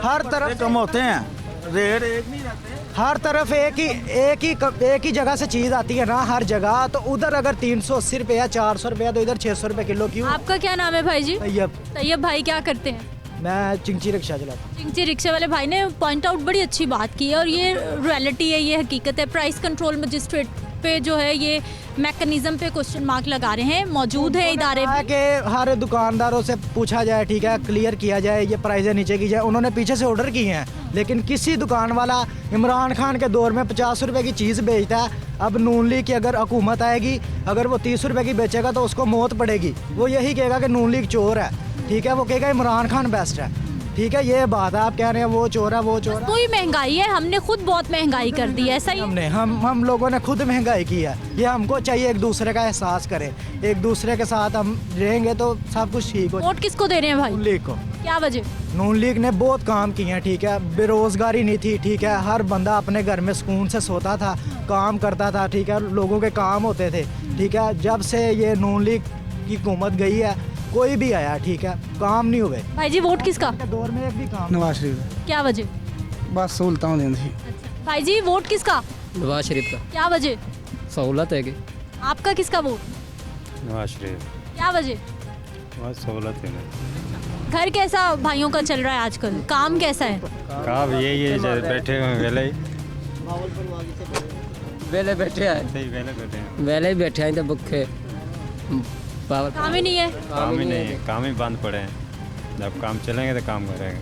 हर तरफ कम होते हैं, रेट एक नहीं रहते। हर तरफ एक ही जगह से चीज़ आती है ना, हर जगह। तो उधर अगर 380 रुपये या 400 रुपये तो इधर 600 रुपये किलो क्यों? आपका क्या नाम है भाई जी? तैयब भाई क्या करते हैं? मैं चिंची रिक्शा चलाता हूँ। चिंची रिक्शे वाले भाई ने पॉइंट आउट बड़ी अच्छी बात की है, और ये रियलिटी है, ये हकीकत है। प्राइस कंट्रोल मजिस्ट्रेट पे जो है ये मैकेनिज्म पे क्वेश्चन मार्क लगा रहे हैं, मौजूद है इदारे के। हर दुकानदारों से पूछा जाए, ठीक है, क्लियर किया जाए, ये प्राइसें नीचे की जाए। उन्होंने पीछे से ऑर्डर किए हैं, लेकिन किसी दुकान वाला इमरान खान के दौर में 50 रुपए की चीज़ बेचता है। अब नून लीग की अगर हुकूमत आएगी, अगर वो 30 रुपए की बेचेगा तो उसको मौत पड़ेगी। वो यही कहेगा कि नून लीग चोर है, ठीक है। वो कहेगा इमरान खान बेस्ट है, ठीक है। ये बात है, आप कह रहे हैं वो चोर है वो चोर है। कोई महंगाई है, हमने खुद बहुत महंगाई कर दी है, ऐसा ही हमने हम लोगों ने खुद महंगाई की है। ये हमको चाहिए एक दूसरे का एहसास करें, एक दूसरे के साथ हम रहेंगे तो सब कुछ ठीक हो। वोट किसको दे रहे हैं भाई? नून लीग को। क्या वजह? नून लीग ने बहुत काम किए हैं, ठीक है। बेरोजगारी नहीं थी, ठीक है। हर बंदा अपने घर में सुकून से सोता था, काम करता था, ठीक है। लोगों के काम होते थे, ठीक है। जब से ये नून लीग की हुकूमत गई है, कोई भी आया, ठीक है, काम नहीं हुए। भाई जी वोट किसका? दौर में एक भी काम। नवाज शरीफ। क्या वजह? बस सहूलतां देंदी। भाई जी वोट किसका? नवाज शरीफ का। क्या वजह? सहूलत है कि। आपका किसका वोट? नवाज शरीफ। क्या वजह? बस सहूलत है ना। घर कैसा भाइयों का चल रहा है आजकल? काम कैसा है? काम यही है, बैठे हुए वेले बैठे हैं, वेले बैठे हैं तो भुखे। काम ही नहीं है। काम ही नहीं है, काम ही बंद पड़े हैं। जब काम चलेंगे तो काम करेंगे।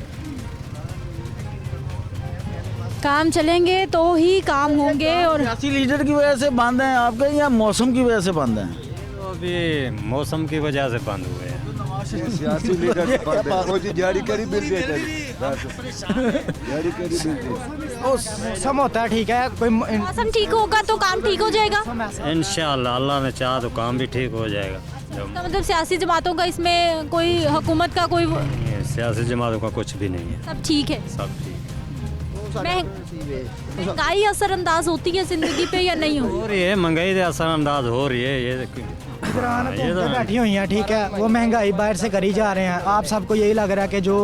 काम चलेंगे तो ही काम होंगे। और सियासी लीडर की वजह से बंद हैं आपके, या मौसम की वजह से बंद हैं? तो अभी मौसम की वजह से बंद हुए हैं। सियासी लीडर जारी करी मिल सब होता है, ठीक है। कोई मौसम ठीक होगा तो काम ठीक हो जाएगा इंशाअल्लाह, अल्लाह ने चाहा तो काम भी ठीक हो जाएगा। तो मतलब सियासी जमातों का इसमें कोई हुकूमत का कोई सियासी जमातों का कुछ भी नहीं है, सब ठीक है। सब ठीक महंगाई असरअंदाज होती है जिंदगी पे या नहीं हो रही है। महंगाई तो असरअंदाज हो रही है। ये तो बैठी हुई हैं, ठीक है, वो महंगाई बाहर से करी जा रहे हैं। आप सबको यही लग रहा है कि जो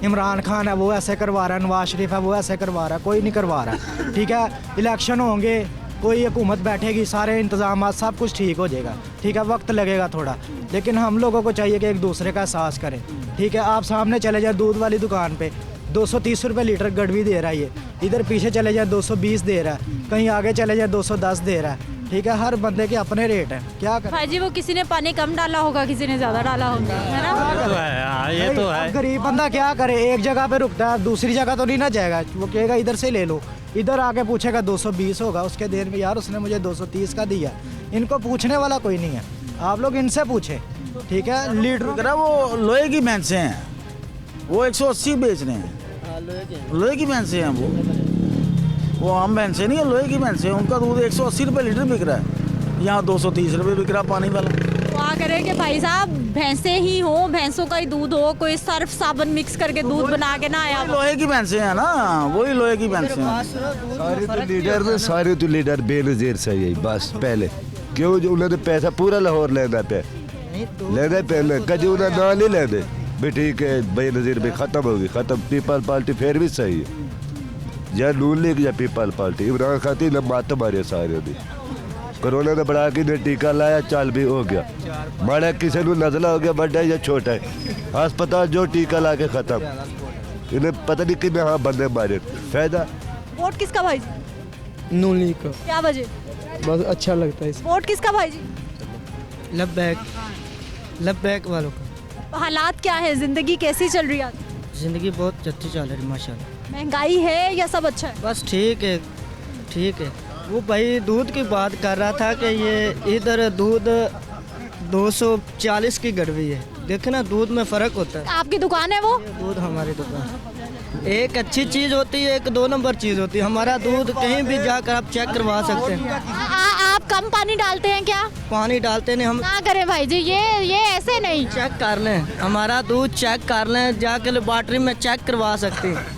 इमरान खान है वो ऐसे करवा रहा है, नवाज शरीफ है वो ऐसे करवा रहा है, कोई नहीं करवा रहा। ठीक है, इलेक्शन होंगे, कोई हुकूमत बैठेगी, सारे इंतजाम सब कुछ ठीक हो जाएगा। ठीक है, वक्त लगेगा थोड़ा, लेकिन हम लोगों को चाहिए कि एक दूसरे का एहसास करें। ठीक है, आप सामने चले जाए दूध वाली दुकान पे 230 रुपये लीटर गड़वी दे रहा है, ये इधर पीछे चले जाए 220 दे रहा है, कहीं आगे चले जाए 210 दे रहा है। ठीक है, हर बंदे के अपने रेट हैं, क्या करें भाई जी। वो किसी ने पानी कम डाला होगा, किसी ने ज़्यादा डाला होगा, है ना? ये तो है। गरीब बंदा क्या करे, एक जगह पे रुकता है, दूसरी जगह तो नहीं ना जाएगा। वो कहेगा इधर से ले लो, इधर आके पूछेगा 220 होगा, उसके देर में यार उसने मुझे 230 का दिया। इनको पूछने वाला कोई नहीं है, आप लोग इनसे पूछे। ठीक है, लीटर वो लोहे की भैंसे हैं, वो 180 बेच रहे हैं। लोहे की भैंसे हैं वो आम भैंसे नहीं है, लोहे की भैंसे हैं। उनका दूध 180 रुपये लीटर बिक रहा है, यहाँ 230 रुपये बिक रहा है पानी वाला। क्या करें कि भाई साहब भैंसे ही हो, भैंसों का ही दूध हो, कोई सर्फ साबुन मिक्स करके दूध बना के ना आया। लोहे की भैंसे हैं ना, वही लोहे की भैंसे हैं। सारे तो लीडर बेनजीर सही है बस। पहले क्यों जो उन्होंने पैसा पूरा लाहौर लेना पे पहले कभी उन्हें ना नहीं लेने भी। ठीक है, बेनजीर भी खत्म होगी, खत्म। पीपल पार्टी फिर भी सही है, या नून लीग या पीपल पार्टी। इमरान खान ने मात मारे सारे दी। कोरोना ने बढ़ा के ने टीका लाया, चल भी हो गया। माड़ा किसी को नजला हो गया, बड़ा या छोटा है, अस्पताल जो टीका ला के खत्म। इन्हें पता नहीं कि हाँ बंदे मारे फायदा। वोट किसका भाई जी? नून लीग का। क्या वजह? बस अच्छा लगता है। वोट किसका भाई जी? लबैक वालों का। हालात क्या है, जिंदगी कैसी चल रही है? जिंदगी बहुत अच्छी चल रही है माशाल्लाह। महंगाई है या सब अच्छा है? बस ठीक है, ठीक है। वो भाई दूध की बात कर रहा था कि ये इधर दूध 240 की गड़वी है। देखे ना, दूध में फ़र्क होता है। आपकी दुकान है वो? दूध हमारी दुकान। एक अच्छी चीज़ होती है, एक 2 नंबर चीज़ होती है। हमारा दूध कहीं भी जाकर आप चेक करवा सकते हैं। आप कम पानी डालते हैं क्या? पानी डालते नहीं हम। ना करें भाई जी, ये ऐसे नहीं। चेक कर लें, हमारा दूध चेक कर लें, जाके लेबॉर्ट्री में चेक करवा सकते हैं।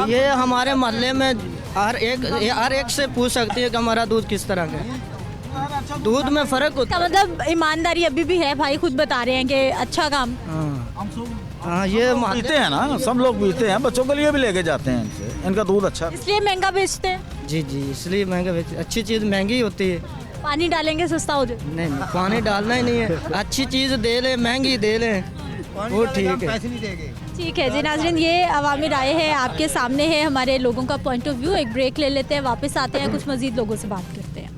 ये हमारे मोहल्ले में हर एक से पूछ सकती है कि हमारा दूध किस तरह का है। दूध में फ़र्क होता है। मतलब ईमानदारी अभी भी है, भाई खुद बता रहे हैं कि अच्छा काम। हाँ, ये पीते हैं ना, सब लोग पीते हैं, बच्चों के लिए भी लेके जाते हैं इनसे। इनका दूध अच्छा, इसलिए महंगा बेचते हैं। जी, इसलिए महंगा बेचते। अच्छी चीज़ महंगी होती है। पानी डालेंगे सस्ता हो जाए? नहीं, पानी डालना ही नहीं है। अच्छी चीज़ दे लें, महंगी दे लें, वो ठीक है। ठीक है जी नाज़रीन, ये अवामी राय है, आपके सामने है, हमारे लोगों का पॉइंट ऑफ व्यू। एक ब्रेक ले लेते हैं, वापस आते हैं, कुछ मज़ीद लोगों से बात करते हैं।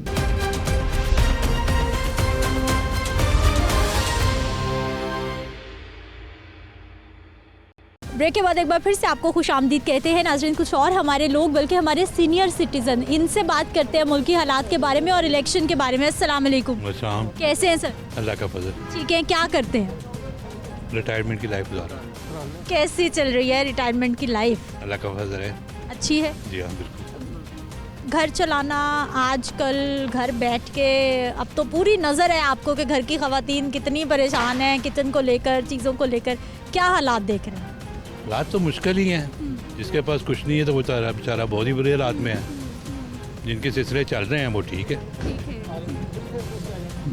ब्रेक के बाद एक बार फिर से आपको खुशामदीद कहते हैं नाज़रीन। कुछ और हमारे लोग, बल्कि हमारे सीनियर सिटीजन, इनसे बात करते हैं मुल्की हालात के बारे में और इलेक्शन के बारे में। अस्सलाम वालेकुम। कैसे हैं सर? अल्लाह का फजल। ठीक है, क्या करते हैं? रिटायरमेंट की लाइफ गुजार रहा हूँ। कैसी चल रही है रिटायरमेंट की लाइफ? अल्लाह का फजल है, अच्छी है। जी हाँ बिल्कुल। घर चलाना आजकल, घर बैठ के, अब तो पूरी नज़र है आपको कि घर की ख़वातीन कितनी परेशान हैं किचन को लेकर, चीज़ों को लेकर। क्या हालात देख रहे हैं? हालात तो मुश्किल ही हैं। जिसके पास कुछ नहीं है तो वो बेचारा बहुत ही बुरे हालात में है। जिनके सिलसिले चल रहे हैं वो ठीक है।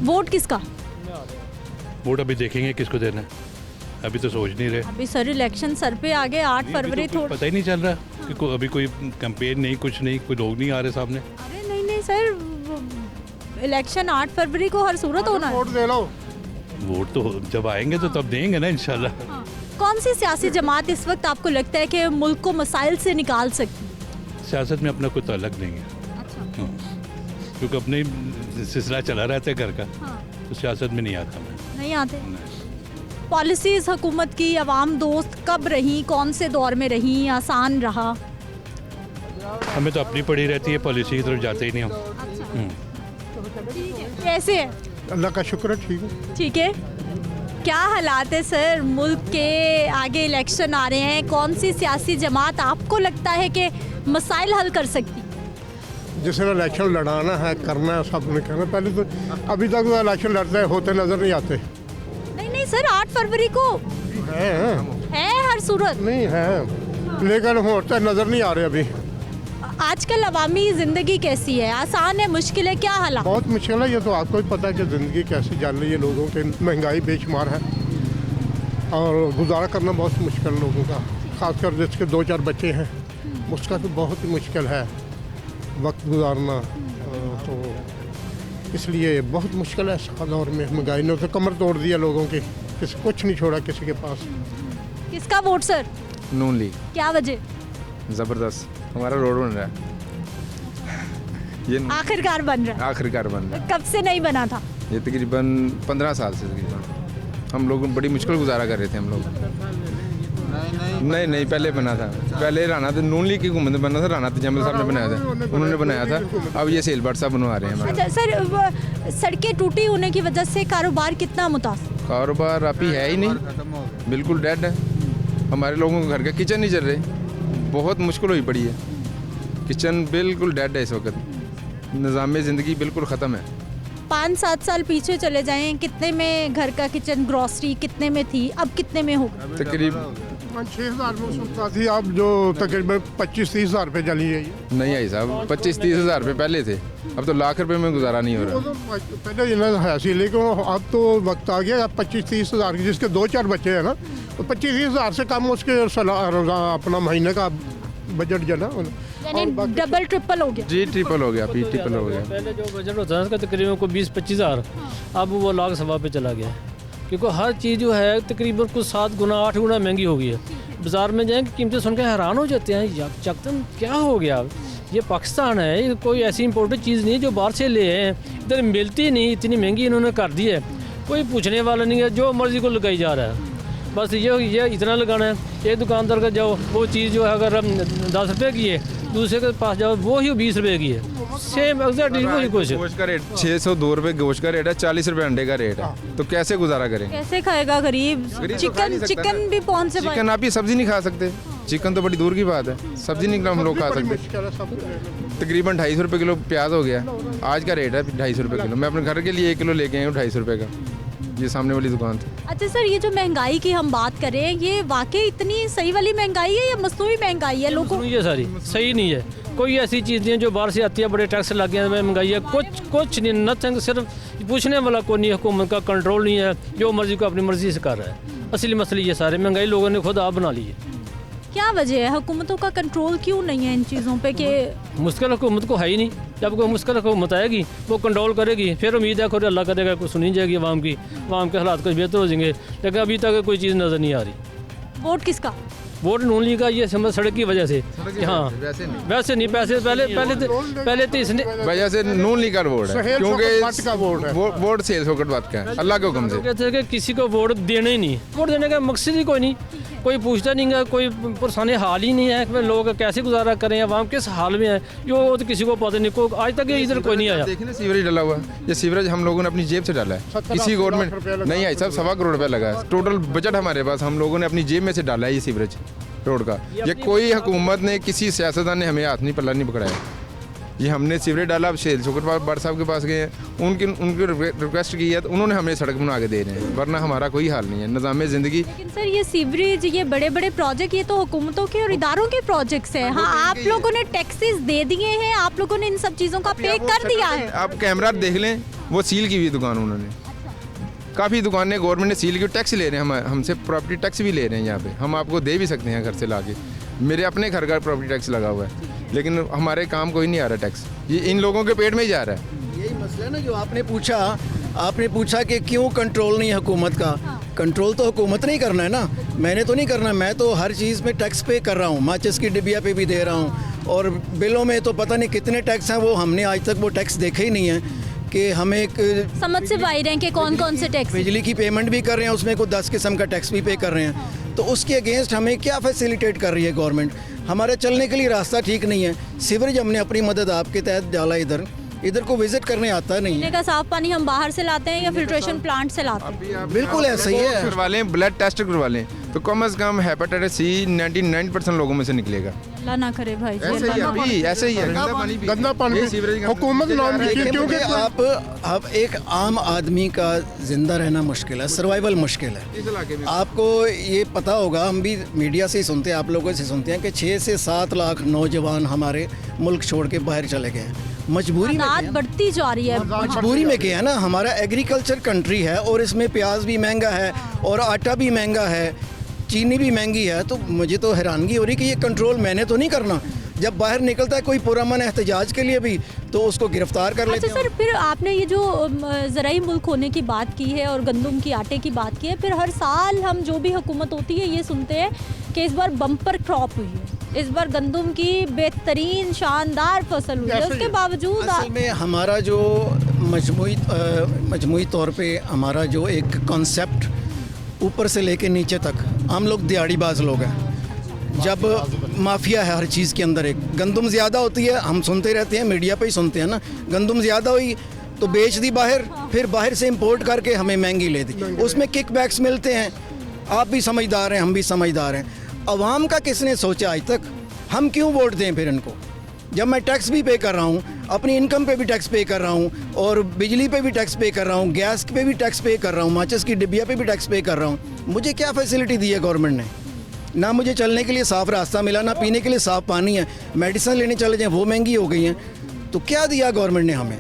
वोट किसका? वोट अभी देखेंगे किसको देना है, अभी तो सोच नहीं रहे। अभी सर इलेक्शन सर पे आगे 8 फरवरी तो पता ही नहीं चल रहा कि अभी कोई कैंपेन नहीं, कुछ नहीं, कोई लोग नहीं आ रहे सामने। अरे नहीं सर, इलेक्शन 8 फरवरी को हर सूरत होना है। वोट दे लो। वोट तो जब आएंगे तो तब देंगे ना इंशाल्लाह। हाँ। कौन सी सियासी जमात इस वक्त आपको लगता है कि मुल्क को मसाइल से निकाल सकती है? सियासत में अपना कोई ताल्लुक नहीं है। अच्छा। हाँ। क्योंकि अपने सिलसिला चला रहता है घर का। हाँ। तो सियासत में नहीं आता मैं। नहीं आते? पॉलिसीज हुकूमत की अवाम दोस्त कब रही, कौन से दौर में रही, आसान रहा? हमें तो अपनी पड़ी रहती है, पॉलिसी की तरफ जाते ही नहीं हम। कैसे है? अल्लाह का शुक्र है, ठीक है। ठीक है। क्या हालात है सर मुल्क के? आगे इलेक्शन आ रहे हैं, कौन सी सियासी जमात आपको लगता है कि मसाइल हल कर सकती? जिसने इलेक्शन लड़ाना है करना है सब ने करना। पहले तो अभी तक तो इलेक्शन लड़ते होते नज़र नहीं आते। नहीं सर 8 फरवरी को है हर सूरत नहीं है, लेकिन होते नज़र नहीं आ रहे अभी। आजकल अवामी ज़िंदगी कैसी है, आसान है, मुश्किल है, क्या हालात? बहुत मुश्किल है, ये तो आपको ही पता है कि ज़िंदगी कैसी चल रही है लोगों की। महंगाई बेशुमार है और गुजारा करना बहुत मुश्किल लोगों का, खासकर जिसके 2-4 बच्चे हैं उसका तो बहुत ही मुश्किल है वक्त गुजारना। तो इसलिए बहुत मुश्किल है इस दौर में। महंगाई ने तो कमर तोड़ दिया लोगों की, किसी कुछ नहीं छोड़ा किसी के पास। किसका वोट सर? नून लीग। क्या वजह? ज़बरदस्त, हमारा रोड बन रहा है, ये आखिरकार बन रहा है। आखिरकार बन रहा है। कब से नहीं बना था? ये तकरीबन 15 साल से तकरीबन हम लोग बड़ी मुश्किल गुजारा कर रहे थे हम लोग। नहीं पहले बना था, पहले राना तो नून लीग की हुकूमत में बना था, राना तजम्मुल साहब ने बनाया था, उन्होंने बनाया था। अब ये सेल भट्ट साहब बनवा रहे हैं। अच्छा सर, सड़कें टूटी होने की वजह से कारोबार कितना मुतासर? कारोबार आप ही है ही नहीं, बिल्कुल डेड है। हमारे लोगों के घर का किचन नहीं चल रहे, बहुत मुश्किल हुई पड़ी है, किचन बिल्कुल डेड है इस वक्त। निज़ाम ज़िंदगी बिल्कुल ख़त्म है। 5-7 साल पीछे चले जाएं, कितने में घर का किचन ग्रॉसरी कितने में थी, अब कितने में होगा? तकरीबन 6,000 में सुनता थी, अब जो तकरीबन 25-30 हज़ार रुपये चली गई है। नहीं आई साहब, 25-30 हज़ार रुपये पहले थे, अब तो लाख रुपए में गुजारा नहीं हो रहा। तो पहले ये है सी, लेकिन अब तो वक्त आ गया 25-30 हज़ार की, जिसके 2-4 बच्चे हैं ना, तो 25-30 हज़ार से कम उसके अपना महीने का बजट जो ना डबल ट्रिपल हो गया। जी ट्रिपल हो गया, अभी ट्रिपल हो गया। पहले जो बजट होता है उसका तकरीबन को 20-25 हज़ार, अब वो लाख सवा पे चला गया, क्योंकि हर चीज़ जो है तकरीबन कुछ 7 गुना 8 गुना महंगी हो गई है। बाज़ार में जाएँ कीमतें सुन के हैरान हो जाते हैं, यकदम क्या हो गया। ये पाकिस्तान है, ये कोई ऐसी इम्पोर्टेड चीज़ नहीं जो बाहर से ले आए, इधर मिलती नहीं, इतनी महंगी इन्होंने कर दी है, कोई पूछने वाला नहीं है, जो मर्ज़ी को लगाई जा रहा है। बस ये इतना लगाना है। एक दुकानदार का जाओ, वो चीज़ जो है अगर 10 रुपये की है, दूसरे के पास जाओ वो ही 20 रुपये की है, सेम एग्जैक्टली वही कुछ। गोश्त का रेट 602 रुपये गोश्त का रेट है, 40 रुपये अंडे का रेट है, तो कैसे गुजारा करें? कैसे खाएगा गरीब? चिकन भी पहुँच से चिकन आप ही सब्जी नहीं खा सकते, चिकन तो बड़ी दूर की बात है, सब्जी नहीं हम लोग खा सकते। तकरीबन 250 रुपये किलो प्याज हो गया, आज का रेट है 250 रुपये किलो। मैं अपने घर के लिए 1 किलो लेके आया हूँ 250 रुपये का, ये सामने वाली दुकान थी। अच्छा सर, ये जो महंगाई की हम बात कर रहे हैं, ये वाकई इतनी सही वाली महंगाई है या मसनूई महंगाई है? लोगों ये सारी सही नहीं है, कोई ऐसी चीज़ नहीं है जो बाहर से आती है, बड़े टैक्स लग गए हैं, महंगाई है, कुछ नहीं, नथिंग। सिर्फ पूछने वाला कोई नहीं, हुकूमत का कंट्रोल नहीं है, जो मर्जी को अपनी मर्जी से कर रहा है। असली मसले ये सारे महंगाई लोगों ने खुद आप बना ली है। क्या वजह है, हुकूमतों का कंट्रोल क्यों नहीं है इन चीज़ों पे? कि मुश्किल हुकूमत को है ही नहीं, जब कोई मुश्किल हुकूमत आएगी वो कंट्रोल करेगी, फिर उम्मीद है खुद अल्लाह करेगा, कुछ सुनी जाएगी आवाम की, आवाम के हालात कुछ बेहतर हो जाएंगे, लेकिन अभी तक कोई चीज़ नज़र नहीं आ रही। वोट किसका? वोट नून लीग का, ये समझ सड़क की वजह से। हाँ वैसे नहीं, पैसे पहले तो इसने वजह से नून लीग का वोट है, क्योंकि वोट सेल फोकट बात का है, अल्लाह के हुक्म से। कहते हैं कि किसी को वोट देना ही नहीं, वोट देने का मकसद ही कोई नहीं, कोई पूछता नहीं है, कोई पुरसाने हाल ही नहीं है कि लोग कैसे गुजारा करें, आवाम किस हाल में है, ये तो किसी को पता नहीं, को आज तक इधर कोई नहीं आया। देखिए ना, सीवरेज डाला हुआ है, ये सीवरेज हम लोगों ने अपनी जेब से डाला है, किसी गवर्नमेंट नहीं आई साहब, 1.25 करोड़ रुपया लगा है, टोटल बजट हमारे पास, हम लोगों ने अपनी जेब में से डाला है ये सीवरेज रोड का। ये कोई हुकूमत ने, किसी सियासतदान ने हमें हाथ नहीं पल्ला नहीं पकड़ाया, ये हमने सीवरेज डाला। अब शुक्र भट्ट साहब के पास गए हैं, उनकी रिक्वेस्ट की है तो उन्होंने हमें सड़क बना के दे रहे हैं, वरना हमारा कोई हाल नहीं है निज़ाम ज़िंदगी। लेकिन सर ये सीवरेज, ये बड़े बड़े प्रोजेक्ट, ये तो हुकूमतों के और इदारों के प्रोजेक्ट्स हैं। हाँ, आप लोगों ने टैक्सेस दे दिए हैं, आप लोगों ने इन सब चीज़ों का पे कर दिया है। आप कैमरा देख लें, वो सील की हुई दुकान उन्होंने, काफ़ी दुकानें गवर्नमेंट ने सील की, टैक्स ले रहे हैं, हमसे प्रॉपर्टी टैक्स भी ले रहे हैं यहाँ पे, हम आपको दे भी सकते हैं घर से लाके, मेरे अपने घर का प्रॉपर्टी टैक्स लगा हुआ है, लेकिन हमारे काम कोई नहीं आ रहा टैक्स, ये इन लोगों के पेट में ही जा रहा है। यही मसला है ना जो आपने पूछा कि क्यों कंट्रोल नहीं है हुकूमत का। कंट्रोल तो हुकूमत नहीं करना है ना, मैंने तो नहीं करना, मैं तो हर चीज़ में टैक्स पे कर रहा हूँ, माचिस की डिबिया पे भी दे रहा हूँ, और बिलों में तो पता नहीं कितने टैक्स हैं, वो हमने आज तक वो टैक्स देखे ही नहीं है कि हमें एक समझ से बाहर हैं कि कौन कौन से टैक्स। बिजली की पेमेंट भी कर रहे हैं, उसमें कोई 10 किस्म का टैक्स भी पे कर रहे हैं, तो उसके अगेंस्ट हमें क्या फैसिलिटेट कर रही है गवर्नमेंट? हमारे चलने के लिए रास्ता ठीक नहीं है। सीवरेज हमने अपनी मदद आपके तहत डाला, इधर को विजिट करने आता नहीं है। पीने का साफ पानी हम बाहर से लाते हैं या फिल्ट्रेशन प्लांट से लाते हैं? बिल्कुल ऐसा ही है। करवा लें, ब्लड टेस्ट करवा लें, तो कम से कम हेपेटाइटिस सी 99% लोगों में से निकलेगा। अल्लाह ना करे भाई जी, ऐसे ही अल्लाह ना अभी करे। ऐसे ही है, गंदा पानी भी, गंदा पानी ये सीवरेज हुकूमत नाम की चीज़, क्योंकि आप एक आम आदमी का जिंदा रहना मुश्किल है, सर्वाइवल मुश्किल है। आपको ये पता होगा, हम भी मीडिया से ही सुनते हैं, आप लोगों से सुनते हैं कि 6 से 7 लाख नौजवान हमारे मुल्क छोड़ के बाहर चले गए हैं। मजबूरी में तादाद बढ़ती जा रही है। मजबूरी में क्या है ना, हमारा एग्रीकल्चर कंट्री है और इसमें प्याज भी महंगा है और आटा भी महंगा है, चीनी भी महंगी है। तो मुझे तो हैरानगी हो रही कि ये कंट्रोल मैंने तो नहीं करना। जब बाहर निकलता है कोई पुरअमन एहतजाज के लिए भी तो उसको गिरफ्तार कर लेते हैं। अच्छा सर, फिर आपने ये जो ज़राई मुल्क होने की बात की है और गंदम की आटे की बात की है, फिर हर साल हम जो भी हुकूमत होती है ये सुनते हैं कि इस बार बम्पर क्रॉप हुई है, इस बार गंदम की बेहतरीन शानदार फसल हुई है, उसके बावजूद असल में हमारा जो मजमूई तौर पे हमारा जो एक कॉन्सेप्ट ऊपर से लेके नीचे तक, हम लोग दिहाड़ीबाज लोग हैं। जब माफिया है हर चीज़ के अंदर, एक गंदम ज़्यादा होती है, हम सुनते रहते हैं, मीडिया पे ही सुनते हैं ना, गंदम ज़्यादा हुई तो बेच दी बाहर, फिर बाहर से इंपोर्ट करके हमें महंगी ले दी, उसमें किकबैक्स मिलते हैं। आप भी समझदार हैं, हम भी समझदार हैं। अवाम का किसने सोचा आज तक? हम क्यों वोट दें फिर इनको? जब मैं टैक्स भी पे कर रहा हूँ, अपनी इनकम पे भी टैक्स पे कर रहा हूँ और बिजली पे भी टैक्स पे कर रहा हूँ, गैस पे भी टैक्स पे कर रहा हूँ, माचिस की डिब्बिया पे भी टैक्स पे कर रहा हूँ, मुझे क्या फैसिलिटी दी है गवर्नमेंट ने? ना मुझे चलने के लिए साफ़ रास्ता मिला, ना पीने के लिए साफ़ पानी है, मेडिसिन लेने चले जाएँ वो महंगी हो गई हैं। तो क्या दिया गवर्नमेंट ने हमें?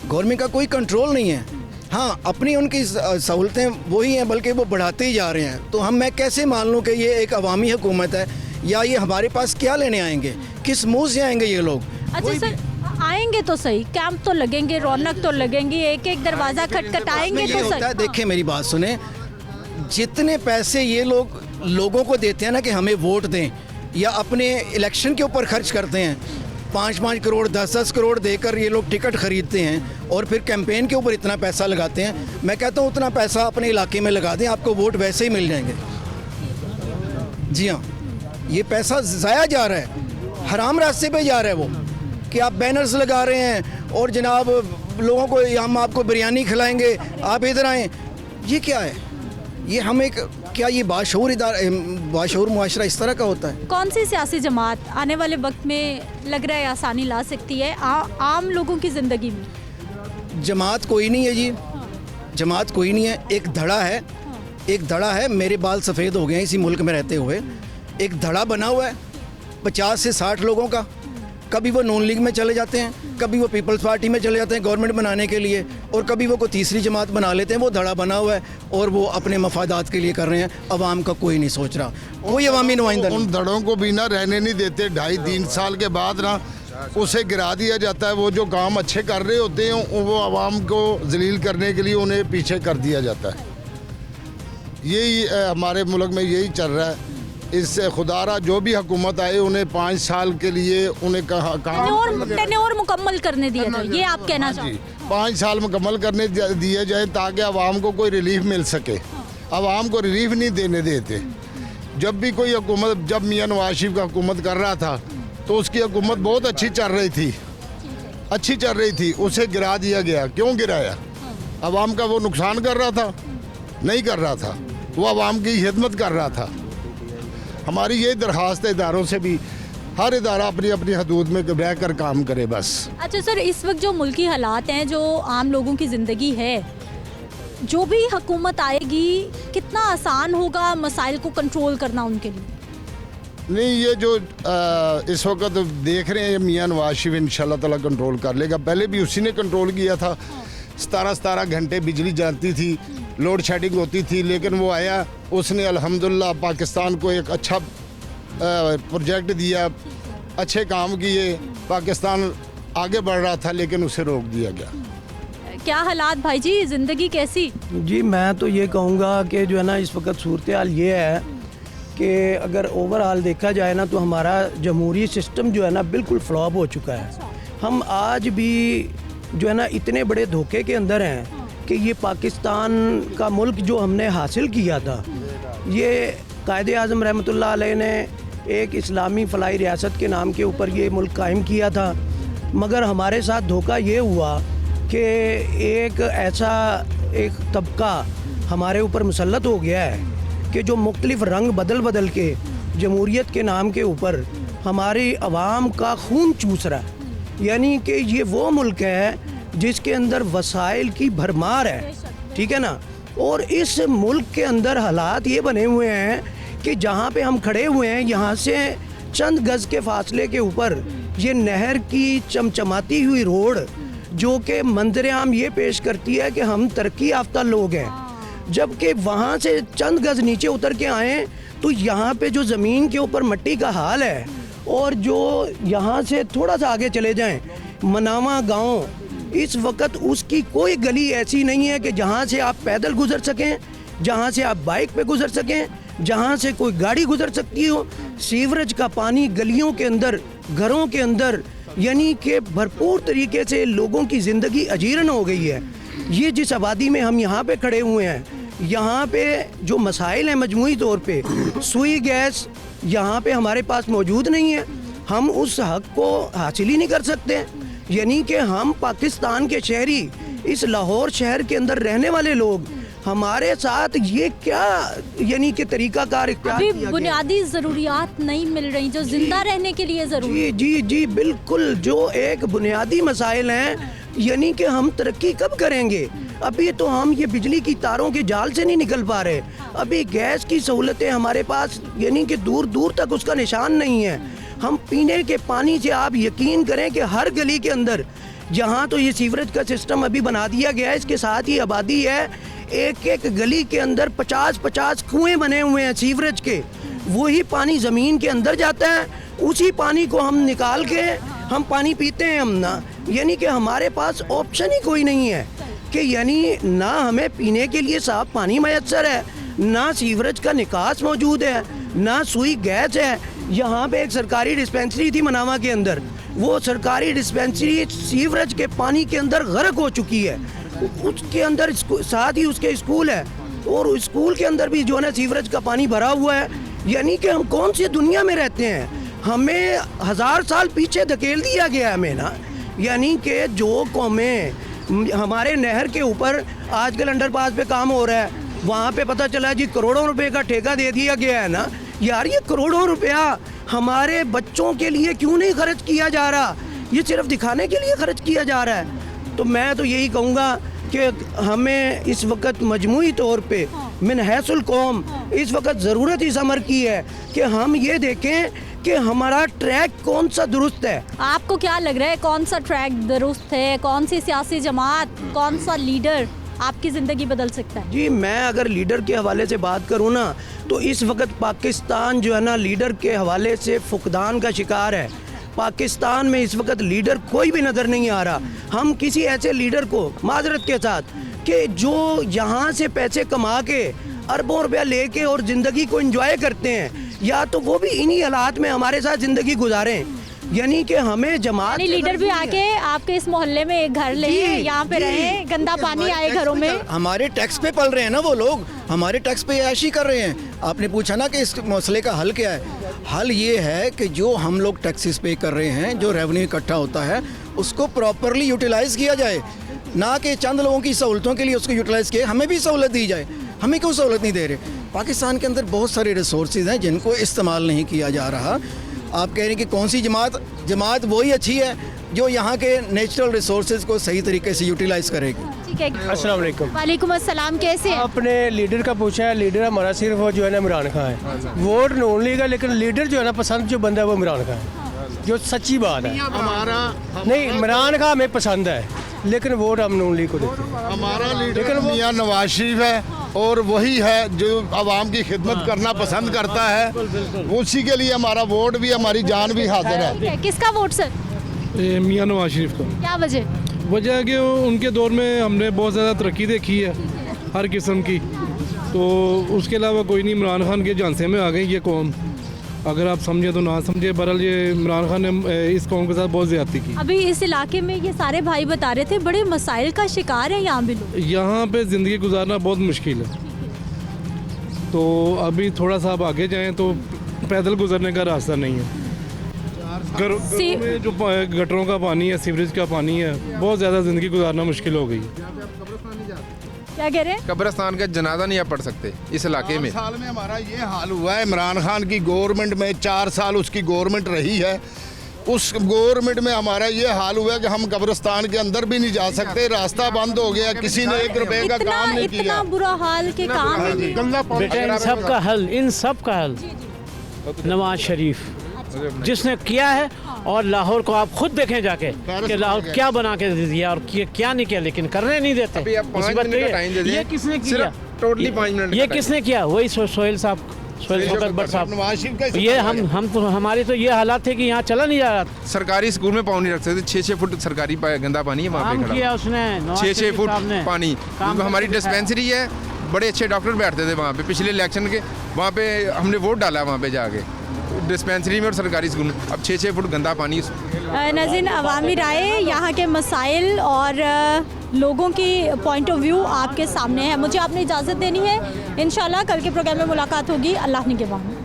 गवर्नमेंट का कोई कंट्रोल नहीं है। हाँ, अपनी उनकी सहूलतें वही हैं, बल्कि वो बढ़ाते ही जा रहे हैं। तो मैं कैसे मान लूँ कि ये एक अवामी हुकूमत है या ये हमारे पास क्या लेने आएंगे? किस मुँह से आएंगे ये लोग? अच्छा सर, आएंगे तो सही, कैंप तो लगेंगे, रौनक तो लगेंगी, एक एक दरवाज़ा खटखटाएंगे तो सही। देखिए मेरी बात सुने, जितने पैसे ये लोग लोगों को देते हैं ना कि हमें वोट दें या अपने इलेक्शन के ऊपर खर्च करते हैं, 5-5 करोड़ 10-10 करोड़ देकर ये लोग टिकट खरीदते हैं और फिर कैंपेन के ऊपर इतना पैसा लगाते हैं। मैं कहता हूँ उतना पैसा अपने इलाके में लगा दें, आपको वोट वैसे ही मिल जाएंगे। जी हाँ, ये पैसा ज़ाया जा रहा है, हराम रास्ते पे जा रहा है वो, कि आप बैनर्स लगा रहे हैं और जनाब लोगों को हम आपको बिरयानी खिलाएंगे, आप इधर आएँ। ये क्या है? ये हम एक क्या ये बाशऊर मुआशरा इस तरह का होता है? कौन सी सियासी जमात आने वाले वक्त में लग रहा है आसानी ला सकती है आम लोगों की ज़िंदगी में? जमात कोई नहीं है जी, जमात कोई नहीं है। एक धड़ा है, एक धड़ा है। मेरे बाल सफ़ेद हो गए हैं इसी मुल्क में रहते हुए। एक धड़ा बना हुआ है 50 से 60 लोगों का। कभी वो नून लीग में चले जाते हैं, कभी वो पीपल्स पार्टी में चले जाते हैं गवर्नमेंट बनाने के लिए, और कभी वो कोई तीसरी जमात बना लेते हैं। वो धड़ा बना हुआ है और वो अपने मफादात के लिए कर रहे हैं। अवाम का कोई नहीं सोच रहा, कोई अवामी नुमाइंदा। उन धड़ों को भी ना रहने नहीं देते। 2.5-3 साल के बाद ना उसे गिरा दिया जाता है। वो जो काम अच्छे कर रहे होते हैं वो अवाम को जलील करने के लिए उन्हें पीछे कर दिया जाता है। यही हमारे मुल्क में यही चल रहा है। इससे खुदारा जो भी हुकूमत आए उन्हें 5 साल के लिए उन्हें टेन्योर मुकम्मल करने दिया जाए, ये आप कहना चाहते हैं? 5 साल मुकम्मल करने दिए जाए ताकि आवाम को कोई रिलीफ मिल सके। आवाम को रिलीफ नहीं देने देते। जब भी कोई हुकूमत, जब मियां नवाज शरीफ का हुकूमत कर रहा था तो उसकी हुकूमत बहुत अच्छी चल रही थी, अच्छी चल रही थी। उसे गिरा दिया गया। क्यों गिराया? आवाम का वो नुकसान कर रहा था? नहीं कर रहा था, वो आवाम की खिदमत कर रहा था। हमारी ये दरख्वास्त है इदारों से भी, हर इदारा अपनी अपनी हदूद में रह कर काम करे बस। अच्छा सर, इस वक्त जो मुल्की हालात हैं, जो आम लोगों की ज़िंदगी है, जो भी हुकूमत आएगी कितना आसान होगा मसाइल को कंट्रोल करना उनके लिए? नहीं, ये जो इस वक्त देख रहे हैं मियां नवाज शरीफ इंशाल्लाह ताला कंट्रोल कर लेगा। पहले भी उसी ने कंट्रोल किया था। 17 घंटे बिजली जाती थी, लोड शेडिंग होती थी, लेकिन वो आया, उसने अल्हम्दुलिल्लाह पाकिस्तान को एक अच्छा प्रोजेक्ट दिया, अच्छे काम किए, पाकिस्तान आगे बढ़ रहा था, लेकिन उसे रोक दिया गया। क्या हालात भाई जी, ज़िंदगी कैसी? जी मैं तो ये कहूँगा कि जो है ना, इस वक्त सूरत हाल ये है कि अगर ओवरऑल देखा जाए ना तो हमारा जमहूरी सिस्टम जो है ना बिल्कुल फ्लॉप हो चुका है। हम आज भी जो है ना इतने बड़े धोखे के अंदर हैं कि ये पाकिस्तान का मुल्क जो हमने हासिल किया था, ये कायदे आज़म रहमतुल्लाह अलैह ने एक इस्लामी फ़लाई रियासत के नाम के ऊपर ये मुल्क कायम किया था। मगर हमारे साथ धोखा ये हुआ कि एक ऐसा एक तबका हमारे ऊपर मुसल्लत हो गया है के जो मुख्तलिफ रंग बदल बदल के जमहूरियत के नाम के ऊपर हमारे अवाम का खून चूस रहा है। यानी कि ये वो मुल्क है जिसके अंदर वसाइल की भरमार है, ठीक है ना। और इस मुल्क के अंदर हालात ये बने हुए हैं कि जहाँ पे हम खड़े हुए हैं यहाँ से चंद गज़ के फासले के ऊपर ये नहर की चमचमाती हुई रोड जो कि मंजर आम ये पेश करती है कि हम तरक्की याफ्ता लोग हैं, जबकि वहाँ से चंद गज़ नीचे उतर के आएँ तो यहाँ पे जो ज़मीन के ऊपर मिट्टी का हाल है, और जो यहाँ से थोड़ा सा आगे चले जाएं मनावा गांव, इस वक्त उसकी कोई गली ऐसी नहीं है कि जहाँ से आप पैदल गुजर सकें, जहाँ से आप बाइक पे गुजर सकें, जहाँ से कोई गाड़ी गुजर सकती हो। सीवरेज का पानी गलियों के अंदर, घरों के अंदर, यानी कि भरपूर तरीके से लोगों की ज़िंदगी अजीरन हो गई है। ये जिस आबादी में हम यहाँ पे खड़े हुए हैं, यहाँ पे जो मसाइल हैं मजमूई तौर पे, सुई गैस यहाँ पे हमारे पास मौजूद नहीं है, हम उस हक को हासिल ही नहीं कर सकते। यानी कि हम पाकिस्तान के शहरी, इस लाहौर शहर के अंदर रहने वाले लोग, हमारे साथ ये क्या यानी कि तरीकाकार अभी बुनियादी ज़रूरियात नहीं मिल रही जो जिंदा रहने के लिए ज़रूरी। जी बिल्कुल, जो एक बुनियादी मसाइल हैं, यानी कि हम तरक्की कब करेंगे। अभी तो हम ये बिजली की तारों के जाल से नहीं निकल पा रहे, अभी गैस की सहूलतें हमारे पास यानी कि दूर दूर तक उसका निशान नहीं है। हम पीने के पानी से आप यकीन करें कि हर गली के अंदर, जहाँ तो ये सीवरेज का सिस्टम अभी बना दिया गया है, इसके साथ ही आबादी है, एक एक गली के अंदर 50-50 कुएं बने हुए हैं सीवरेज के। वही पानी ज़मीन के अंदर जाता है, उसी पानी को हम निकाल के हम पानी पीते हैं हम ना। यानी कि हमारे पास ऑप्शन ही कोई नहीं है कि यानी ना हमें पीने के लिए साफ पानी मैसर है, ना सीवरेज का निकास मौजूद है, ना सुई गैस है। यहाँ पे एक सरकारी डिस्पेंसरी थी मनावा के अंदर, वो सरकारी डिस्पेंसरी सीवरेज के पानी के अंदर गर्क हो चुकी है। उसके अंदर साथ ही उसके स्कूल है, और स्कूल के अंदर भी जो है ना सीवरेज का पानी भरा हुआ है। यानी कि हम कौन सी दुनिया में रहते हैं, हमें 1000 साल पीछे धकेल दिया गया हमें ना। यानी कि जो कौमें हमारे नहर के ऊपर आजकल अंडरपास पे काम हो रहा है, वहाँ पे पता चला जी करोड़ों रुपए का ठेका दे दिया गया है ना। यार ये करोड़ों रुपया हमारे बच्चों के लिए क्यों नहीं खर्च किया जा रहा, ये सिर्फ दिखाने के लिए खर्च किया जा रहा है। तो मैं तो यही कहूँगा कि हमें इस वक्त मजमूई तौर पे मिन हैसुल कौम इस वक्त ज़रूरत इस अमर की है कि हम ये देखें कि हमारा ट्रैक कौन सा दुरुस्त है। आपको क्या लग रहा है कौन सा ट्रैक दुरुस्त है, कौन सी सियासी जमात, कौन सा लीडर आपकी ज़िंदगी बदल सकता है? जी मैं अगर लीडर के हवाले से बात करूँ ना, तो इस वक्त पाकिस्तान जो है ना लीडर के हवाले से फुकदान का शिकार है। पाकिस्तान में इस वक्त लीडर कोई भी नज़र नहीं आ रहा। हम किसी ऐसे लीडर को माजरत के साथ कि जो यहाँ से पैसे कमा के अरबों रुपया लेके और ज़िंदगी को एंजॉय करते हैं, या तो वो भी इन्हीं हालात में हमारे साथ ज़िंदगी गुजारें। यानी कि हमें जमात लीडर भी आके आपके इस मोहल्ले में एक घर ले, यहाँ पे रहे, गंदा पानी आए घरों में। हमारे टैक्स पे पल रहे हैं ना वो लोग, हमारे टैक्स पे ऐशी कर रहे हैं। आपने पूछा ना कि इस मसले का हल क्या है। हल ये है कि जो हम लोग टैक्सेस पे कर रहे हैं, जो रेवेन्यू इकट्ठा होता है, उसको प्रॉपरली यूटिलाइज़ किया जाए, ना कि चंद लोगों की सहूलतों के लिए उसको यूटिलाइज़ किए। हमें भी सहूलत दी जाए, हमें क्यों सहूलत नहीं दे रहे। पाकिस्तान के अंदर बहुत सारे रिसोर्सेज हैं जिनको इस्तेमाल नहीं किया जा रहा। आप कह रहे हैं कि कौन सी जमात वही अच्छी है जो यहाँ के नेचुरल रिसोर्सेज को सही तरीके से यूटिलाइज करेगी। ठीक है, अस्सलाम वालेकुम। वालेकुम अस्सलाम। कैसे हैं? आपने लीडर का पूछा है, लीडर हमारा सिर्फ वो जो है ना इमरान खान है। वोट नून लीग है, लेकिन लीडर जो है ना पसंद जो बंदा है वो इमरान खान है, जो सच्ची बात है। नहीं, इमरान खान हमें पसंद है, लेकिन वोट हम नून लीग को देते हैं। हमारा लीडर मियां नवाज शरीफ है, और वही है जो आवाम की खिदमत करना पसंद करता है, उसी के लिए हमारा वोट भी, हमारी जान भी हाजिर है। किसका वोट सर? मियां नवाज शरीफ का। क्या वजह? वजह है कि उनके दौर में हमने बहुत ज़्यादा तरक्की देखी है हर किस्म की, तो उसके अलावा कोई नहीं। इमरान खान के झांसे में आ गई ये कौम, अगर आप समझे तो ना समझे, बहरहाल ये इमरान खान ने इस कौम के साथ बहुत ज़्यादती की। अभी इस इलाके में ये सारे भाई बता रहे थे बड़े मसाइल का शिकार है यहाँ भी लोग। यहाँ पे ज़िंदगी गुजारना बहुत मुश्किल है, तो अभी थोड़ा सा आप आगे जाएं तो पैदल गुजरने का रास्ता नहीं है। घरों में जो गटरों का पानी है, सीवरेज का पानी है, बहुत ज़्यादा ज़िंदगी गुजारना मुश्किल हो गई है। क्या कह रहे हैं? कब्रिस्तान का जनाजा नहीं आप पढ़ सकते इस इलाके में। 4 साल में हमारा ये हाल हुआ है। इमरान खान की गवर्नमेंट में 4 साल उसकी गवर्नमेंट रही है, उस गवर्नमेंट में हमारा ये हाल हुआ है कि हम कब्रिस्तान के अंदर भी नहीं जा सकते, रास्ता बंद हो गया, किसी ने 1 रुपए का काम नहीं किया। इतना बुरा हाल के काम बेटा इन सब का हल, इन सब का हल नवाज शरीफ जिसने किया है, और लाहौर को आप खुद देखें जाके कि लाहौर क्या बना के दे दिया और क्या नहीं किया, लेकिन करने नहीं देते। ये किसने किया? Totally 5 minute. ये किसने किया? वही सोहेल साहब, सोहेल अकबर साहब। ये हम तो हमारी तो ये हालात थे कि यहाँ चला नहीं जा रहा। सरकारी स्कूल में पाँव नहीं रख सकते। 6-6 फुट सरकारी गंदा पानी है वहाँ पे किया उसने, 6-6 फुट पानी। हमारी डिस्पेंसरी है, बड़े अच्छे डॉक्टर बैठते थे वहाँ पे। पिछले इलेक्शन के वहाँ पे हमने वोट डाला वहाँ पे जाके, डिस्पेंसरी में और सरकारी स्कूल में। अब 6-6 फुट गंदा पानी। नाज़रीन, अवामी राय, यहाँ के मसाइल और लोगों की पॉइंट ऑफ व्यू आपके सामने है। मुझे आपने इजाज़त देनी है। इंशाल्लाह कल के प्रोग्राम में मुलाकात होगी। अल्लाह निगहबान।